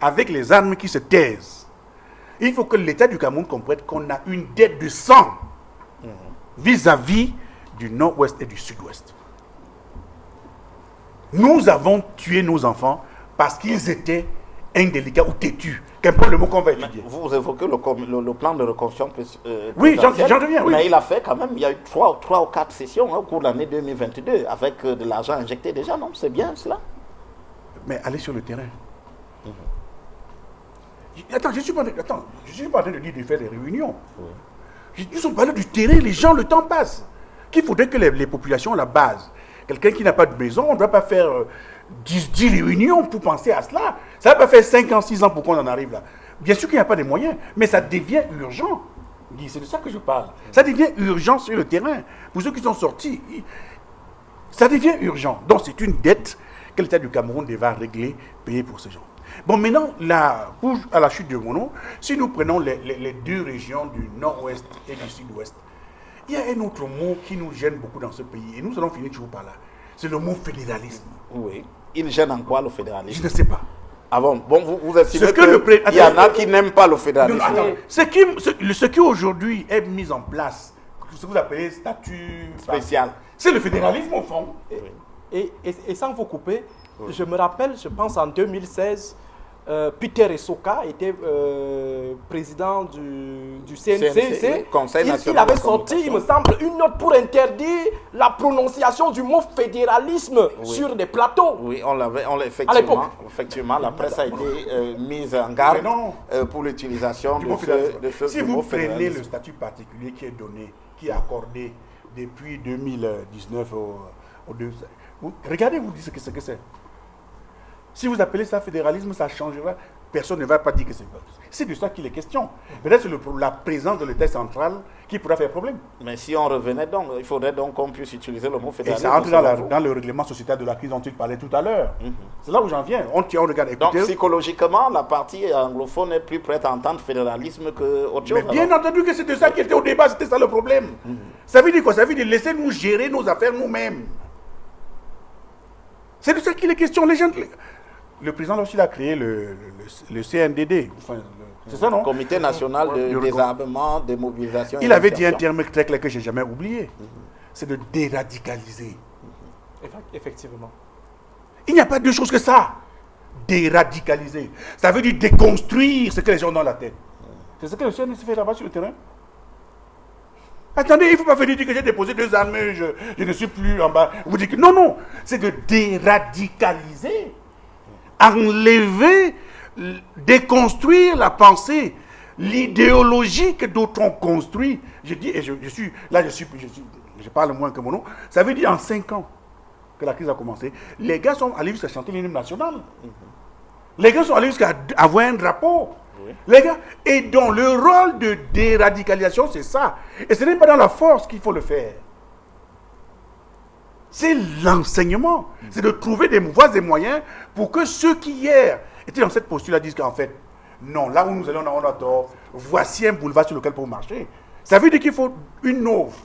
avec les armes qui se taisent, il faut que l'État du Cameroun comprenne qu'on a une dette de sang vis-à-vis du nord-ouest et du sud-ouest. Nous avons tué nos enfants parce qu'ils étaient indélicats ou têtus. Qu'importe le mot qu'on va étudier. Vous évoquez le plan de reconstruction. Oui, j'en reviens. Oui. Mais il a fait quand même, il y a eu 3 ou 4 sessions au cours de l'année 2022 avec de l'argent injecté déjà, non? C'est bien cela? Mais allez sur le terrain. Attends, je ne suis pas en train de dire de faire des réunions. Nous sommes parlé du terrain, les gens, le temps passe. Qu'il faudrait que les populations à la base, quelqu'un qui n'a pas de maison, on ne doit pas faire 10 réunions pour penser à cela. Ça ne va pas faire 5 ans, 6 ans pour qu'on en arrive là. Bien sûr qu'il n'y a pas de moyens, mais ça devient urgent. C'est de ça que je parle. Ça devient urgent sur le terrain. Pour ceux qui sont sortis, ça devient urgent. Donc c'est une dette que l'État du Cameroun devra régler, payer pour ces gens. Bon, maintenant, à la chute de Mono, si nous prenons les 2 régions du nord-ouest et du sud-ouest, il y a un autre mot qui nous gêne beaucoup dans ce pays, et nous allons finir toujours par là. C'est le mot fédéralisme. Oui. Il gêne en quoi le fédéralisme? Je ne sais pas. Ah bon, vous estimez qu'il y en a qui n'aiment pas le fédéralisme? Ce qui aujourd'hui est mis en place, ce que vous appelez statut spécial, c'est le fédéralisme au fond. Et sans vous couper, je me rappelle, je pense en 2016, Peter Essoka était président du CNC. Conseil national il avait sorti, il me semble, une note pour interdire la prononciation du mot fédéralisme sur des plateaux. Oui, effectivement, la presse a été mise en garde pour l'utilisation de ce Si vous prenez le statut particulier qui est donné, qui est accordé depuis 2019 regardez, vous dites ce que c'est. Si vous appelez ça fédéralisme, ça changera. Personne ne va pas dire que c'est. C'est de ça qu'il est question. Peut-être c'est la présence de l'État central qui pourra faire problème. Mais si on revenait donc, il faudrait donc qu'on puisse utiliser le mot fédéralisme. Et ça entre dans le règlement sociétal de la crise dont tu parlais tout à l'heure. C'est là où j'en viens. On regarde. Écoutez, donc psychologiquement, la partie anglophone est plus prête à entendre fédéralisme que autre chose. Mais bien entendu que c'était ça qui était au débat, c'était ça le problème. Ça veut dire quoi? Ça veut dire laisser nous gérer nos affaires nous-mêmes. C'est de ça qu'il est question. Les gens. Le président, lorsqu'il a créé le CNDD, c'est ça, non? Comité national de désarmement, de mobilisation. Il avait dit un terme très clair que je n'ai jamais oublié. C'est de déradicaliser. Effectivement. Il n'y a pas de chose que ça. Déradicaliser. Ça veut dire déconstruire ce que les gens ont dans la tête. C'est ce que le CNDD fait là-bas sur le terrain. Attendez, il ne faut pas venir dire que j'ai déposé 2 armes, je ne suis plus en bas. Vous dites que non, c'est de déradicaliser. Enlever, déconstruire la pensée, l'idéologie que d'autres ont construit. Je dis, et je parle moins que mon nom, ça veut dire en 5 ans que la crise a commencé, les gars sont allés jusqu'à chanter l'hymne national. Les gars sont allés jusqu'à avoir un drapeau. Les gars, et donc le rôle de déradicalisation, c'est ça. Et ce n'est pas dans la force qu'il faut le faire. C'est l'enseignement. C'est de trouver des voies et moyens pour que ceux qui hier étaient dans cette posture-là disent qu'en fait, non, là où nous allons, on a tort. Voici un boulevard sur lequel pour marcher. Ça veut dire qu'il faut une offre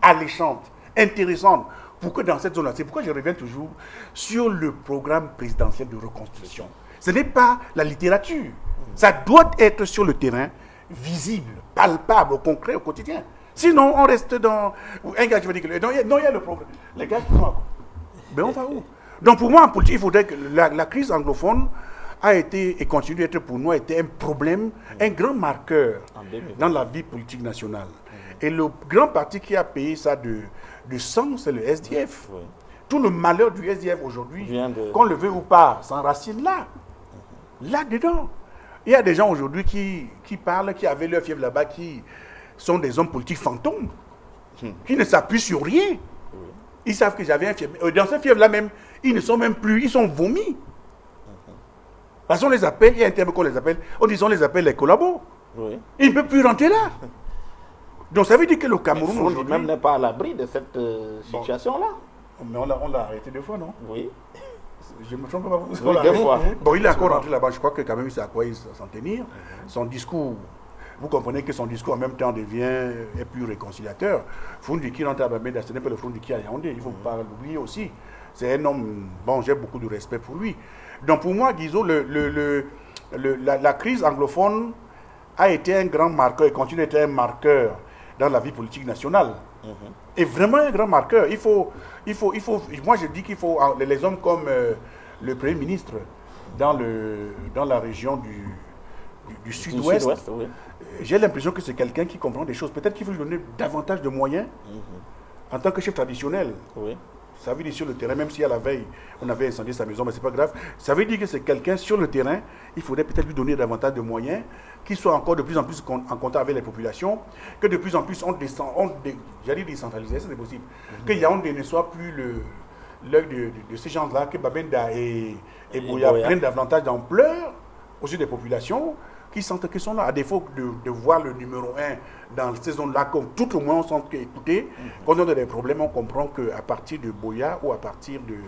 alléchante, intéressante, pour que dans cette zone-là, c'est pourquoi je reviens toujours sur le programme présidentiel de reconstruction. Ce n'est pas la littérature. Ça doit être sur le terrain, visible, palpable, au concret, au quotidien. Sinon, on reste dans... Un gars qui va dire que... Non, il y a le problème. Les gars qui sont à quoi? Ben on va où? Donc pour moi, en politique, il faudrait que la crise anglophone a été et continue d'être pour nous un problème, un grand marqueur dans la vie politique nationale. Et le grand parti qui a payé ça de sang, c'est le SDF. Oui. Tout le malheur du SDF aujourd'hui, qu'on le veut ou pas, s'enracine là. Là-dedans. Il y a des gens aujourd'hui qui parlent, qui avaient leur fièvre là-bas, qui sont des hommes politiques fantômes, qui ne s'appuient sur rien. Oui. Ils savent que j'avais un fièvre. Dans ce fièvre-là même, ils ne sont même plus, ils sont vomis. Parce qu'on les appelle, il y a un terme qu'on les appelle, on les appelle les collabos. Oui. Ils ne peuvent plus rentrer là. Donc ça veut dire que le Cameroun aujourd'hui... même n'est pas à l'abri de cette situation-là. Mais on l'a arrêté 2 fois, non? Oui. Je me trompe pas. Oui, 2 fois. Bon, il est encore rentré là-bas. Je crois que quand même, il sait à quoi il s'en tenir. Son discours, vous comprenez que son discours en même temps est plus réconciliateur. Foundi qui rentre à Bamenda, ce n'est pas le Foundi qui a Yaoundé. Il ne faut pas l'oublier aussi. C'est un homme, bon, j'ai beaucoup de respect pour lui. Donc pour moi, Guizot, la crise anglophone a été un grand marqueur et continue d'être un marqueur dans la vie politique nationale. Et vraiment un grand marqueur. Moi je dis qu'il faut, les hommes comme le Premier ministre dans la région du Sud-Ouest, oui. J'ai l'impression que c'est quelqu'un qui comprend des choses. Peut-être qu'il faut lui donner davantage de moyens en tant que chef traditionnel. Oui. Ça veut dire sur le terrain, même si à la veille, on avait incendié sa maison, mais ce n'est pas grave. Ça veut dire que c'est quelqu'un sur le terrain, il faudrait peut-être lui donner davantage de moyens, qu'il soit encore de plus en plus en contact avec les populations, que de plus en plus j'allais décentraliser, c'est possible. Que Yaoundé ne soit plus l'œil de ces gens-là, que Babenda et Boya prennent davantage d'ampleur aux yeux des populations, qui sentent qu'ils sont là, à défaut de voir le numéro 1 dans ces zones-là, comme tout au moins on sent qu'écoutez, quand on a des problèmes, on comprend qu'à partir de Boya ou à partir de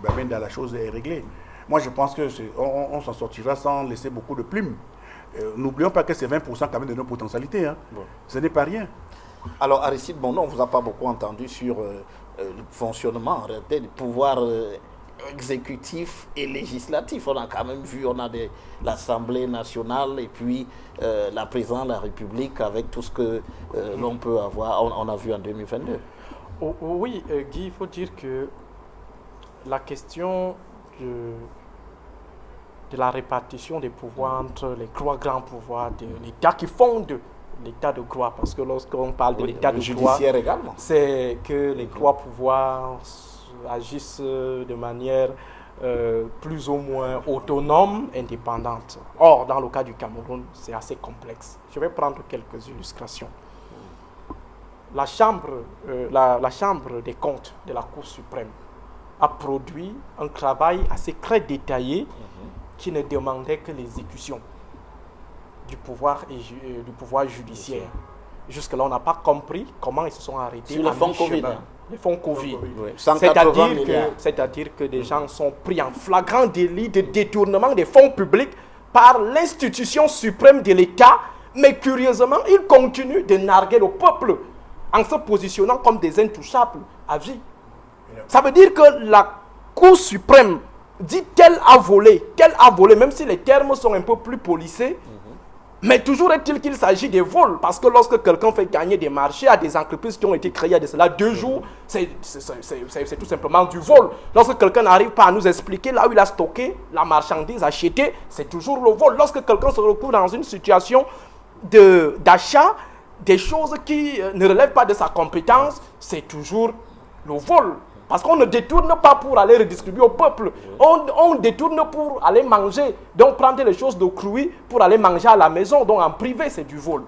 Babenda, la chose est réglée. Moi, je pense qu'on s'en sortira sans laisser beaucoup de plumes. N'oublions pas que c'est 20% quand même de nos potentialités. Hein. Bon. Ce n'est pas rien. Alors, Aristide, bon, on ne vous a pas beaucoup entendu sur le fonctionnement, en réalité, du pouvoir exécutif et législatif. On a quand même vu, on a l'Assemblée nationale et puis la présidence de la République avec tout ce que l'on peut avoir, on a vu en 2022. Oui, Guy, il faut dire que la question de la répartition des pouvoirs entre les 3 grands pouvoirs de l'État qui fondent l'État de droit, parce que lorsqu'on parle de l'État de droit, c'est que les 3 pouvoirs agissent de manière plus ou moins autonome, indépendante. Or, dans le cas du Cameroun, c'est assez complexe. Je vais prendre quelques illustrations. La chambre des comptes de la Cour suprême a produit un travail assez très détaillé qui ne demandait que l'exécution du pouvoir judiciaire. Jusque-là, on n'a pas compris comment ils se sont arrêtés. Sur le fonds Covid. Les fonds Covid. Oui. C'est-à-dire que des gens sont pris en flagrant délit de détournement des fonds publics par l'institution suprême de l'État, mais curieusement, ils continuent de narguer le peuple en se positionnant comme des intouchables à vie. Ça veut dire que la Cour suprême dit qu'elle a volé, même si les termes sont un peu plus polissés. Mais toujours est-il qu'il s'agit des vols, parce que lorsque quelqu'un fait gagner des marchés à des entreprises qui ont été créées il y a de cela 2 jours, c'est tout simplement du vol. Lorsque quelqu'un n'arrive pas à nous expliquer là où il a stocké la marchandise achetée, c'est toujours le vol. Lorsque quelqu'un se retrouve dans une situation d'achat, des choses qui ne relèvent pas de sa compétence, c'est toujours le vol. Parce qu'on ne détourne pas pour aller redistribuer au peuple. On détourne pour aller manger. Donc prendre les choses de crues pour aller manger à la maison. Donc en privé, c'est du vol.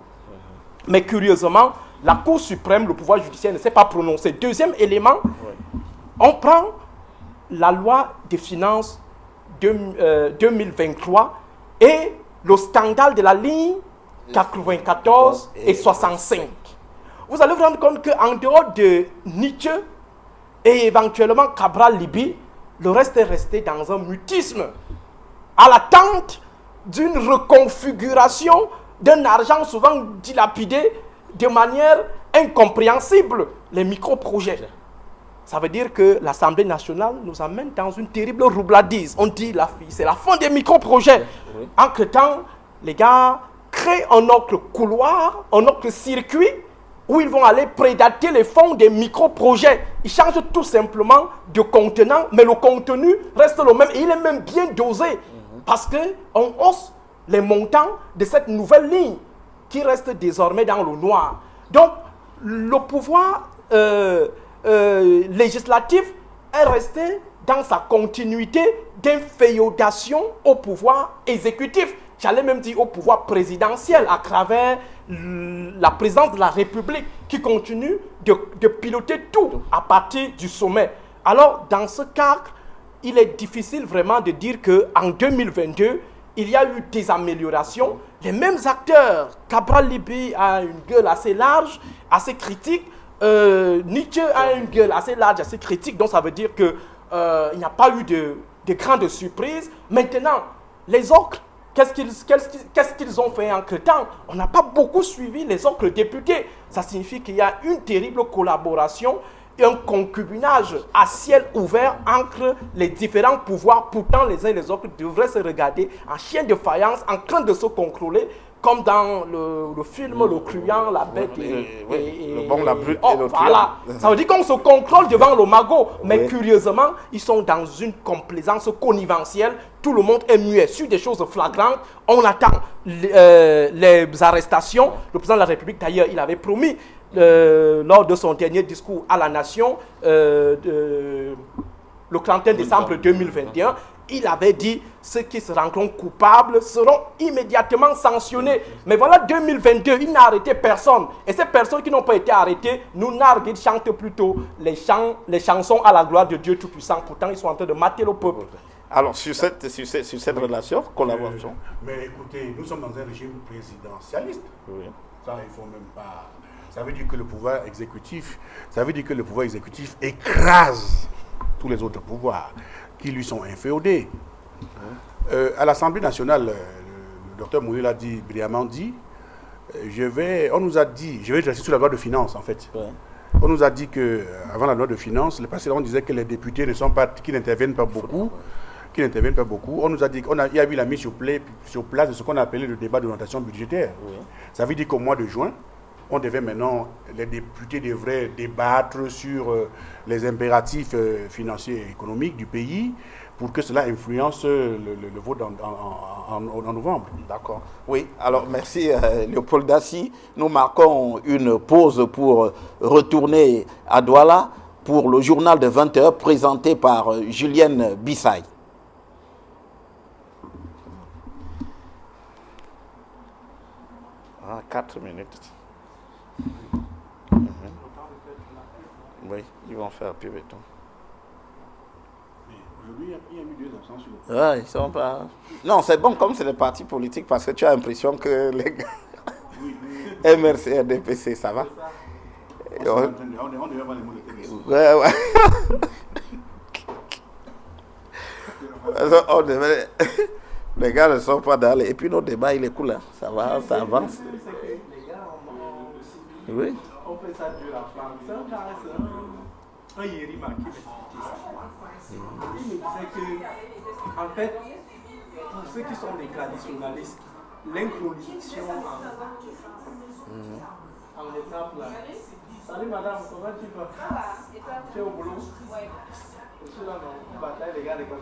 Mais curieusement, la Cour suprême, le pouvoir judiciaire ne s'est pas prononcé. Deuxième élément, on prend la loi des finances 2023 et le scandale de la ligne 94 et 65. Vous allez vous rendre compte qu'en dehors de Nietzsche, et éventuellement Cabral Libi, le reste est resté dans un mutisme, à l'attente d'une reconfiguration d'un argent souvent dilapidé de manière incompréhensibles, les micro-projets. Ça veut dire que l'Assemblée nationale nous amène dans une terrible roubladise. On dit c'est la fin des micro-projets. Oui. Entre-temps, les gars créent un autre couloir, un autre circuit où ils vont aller prédater les fonds des micro-projets. Ils changent tout simplement de contenant, mais le contenu reste le même et il est même bien dosé parce qu'on hausse les montants de cette nouvelle ligne qui reste désormais dans le noir. Donc, le pouvoir législatif est resté dans sa continuité d'inféodation au pouvoir exécutif. J'allais même dire au pouvoir présidentiel à travers la présidence de la République qui continue de piloter tout à partir du sommet. Alors, dans ce cadre, il est difficile vraiment de dire qu'en 2022, il y a eu des améliorations. Les mêmes acteurs, Cabral Libye a une gueule assez large, assez critique. Nietzsche a une gueule assez large, assez critique. Donc ça veut dire qu'il n'y a pas eu de grandes surprises. Maintenant, les autres, qu'est-ce qu'ils ont fait entre-temps? On n'a pas beaucoup suivi les autres députés. Ça signifie qu'il y a une terrible collaboration et un concubinage à ciel ouvert entre les différents pouvoirs. Pourtant, les uns et les autres devraient se regarder en chien de faïence, en train de se contrôler, comme dans le film Le Truand, la bête le bon, la brute et le voilà. Ça veut dire qu'on se contrôle devant le magot. Mais curieusement, ils sont dans une complaisance conniventielle. Tout le monde est muet sur des choses flagrantes. On attend les arrestations. Le président de la République, d'ailleurs, il avait promis lors de son dernier discours à la nation le 31 décembre 2021, il avait dit ceux qui se rendront coupables seront immédiatement sanctionnés. Mais voilà 2022, il n'a arrêté personne. Et ces personnes qui n'ont pas été arrêtées, nous narguent, ils chantent plutôt les chansons à la gloire de Dieu Tout-Puissant. Pourtant, ils sont en train de mater le peuple. Alors, sur cette relation, collaboration. Mais écoutez, nous sommes dans un régime présidentialiste. Oui. Ça, il ne faut même pas... Ça veut dire que le pouvoir exécutif, écrase tous les autres pouvoirs qui lui sont inféodés. À l'Assemblée nationale, le docteur Mounir l'a dit, brillamment dit, je vais rester sur la loi de finances en fait. Ouais. On nous a dit qu'avant la loi de finances, le précédent disait que les députés qui n'interviennent pas beaucoup. On nous a dit qu'il y a eu la mise sur place de ce qu'on a appelé le débat d'orientation budgétaire. Oui. Ça veut dire qu'au mois de juin, les députés devraient débattre sur les impératifs financiers et économiques du pays pour que cela influence le vote en novembre. D'accord. Oui, alors merci Léopold Daci. Nous marquons une pause pour retourner à Douala pour le journal de 20h présenté par Julienne Bissaï. Ah, 4 minutes. Oui, ils vont faire plus vite. Aujourd'hui, il y a eu 2 absences sur le ouais, ils sont pas... Non, c'est bon comme c'est les partis politiques parce que tu as l'impression que les gars... MRC, RDPC, ça va? On devait avoir les mots de TVC. Ouais. Les gars ne sont pas dans les... Et puis nos débats, il est cool, hein. Ça va, ça avance. Oui. On fait ça de la flamme. C'est un Yérima qui m'expliquait ça. Il me disait que, en fait, pour ceux qui sont des traditionnalistes, l'introduction en étape là. Salut madame, comment tu vas? Tu es au boulot? Oui. Je suis là dans une bataille, les gars, des 82.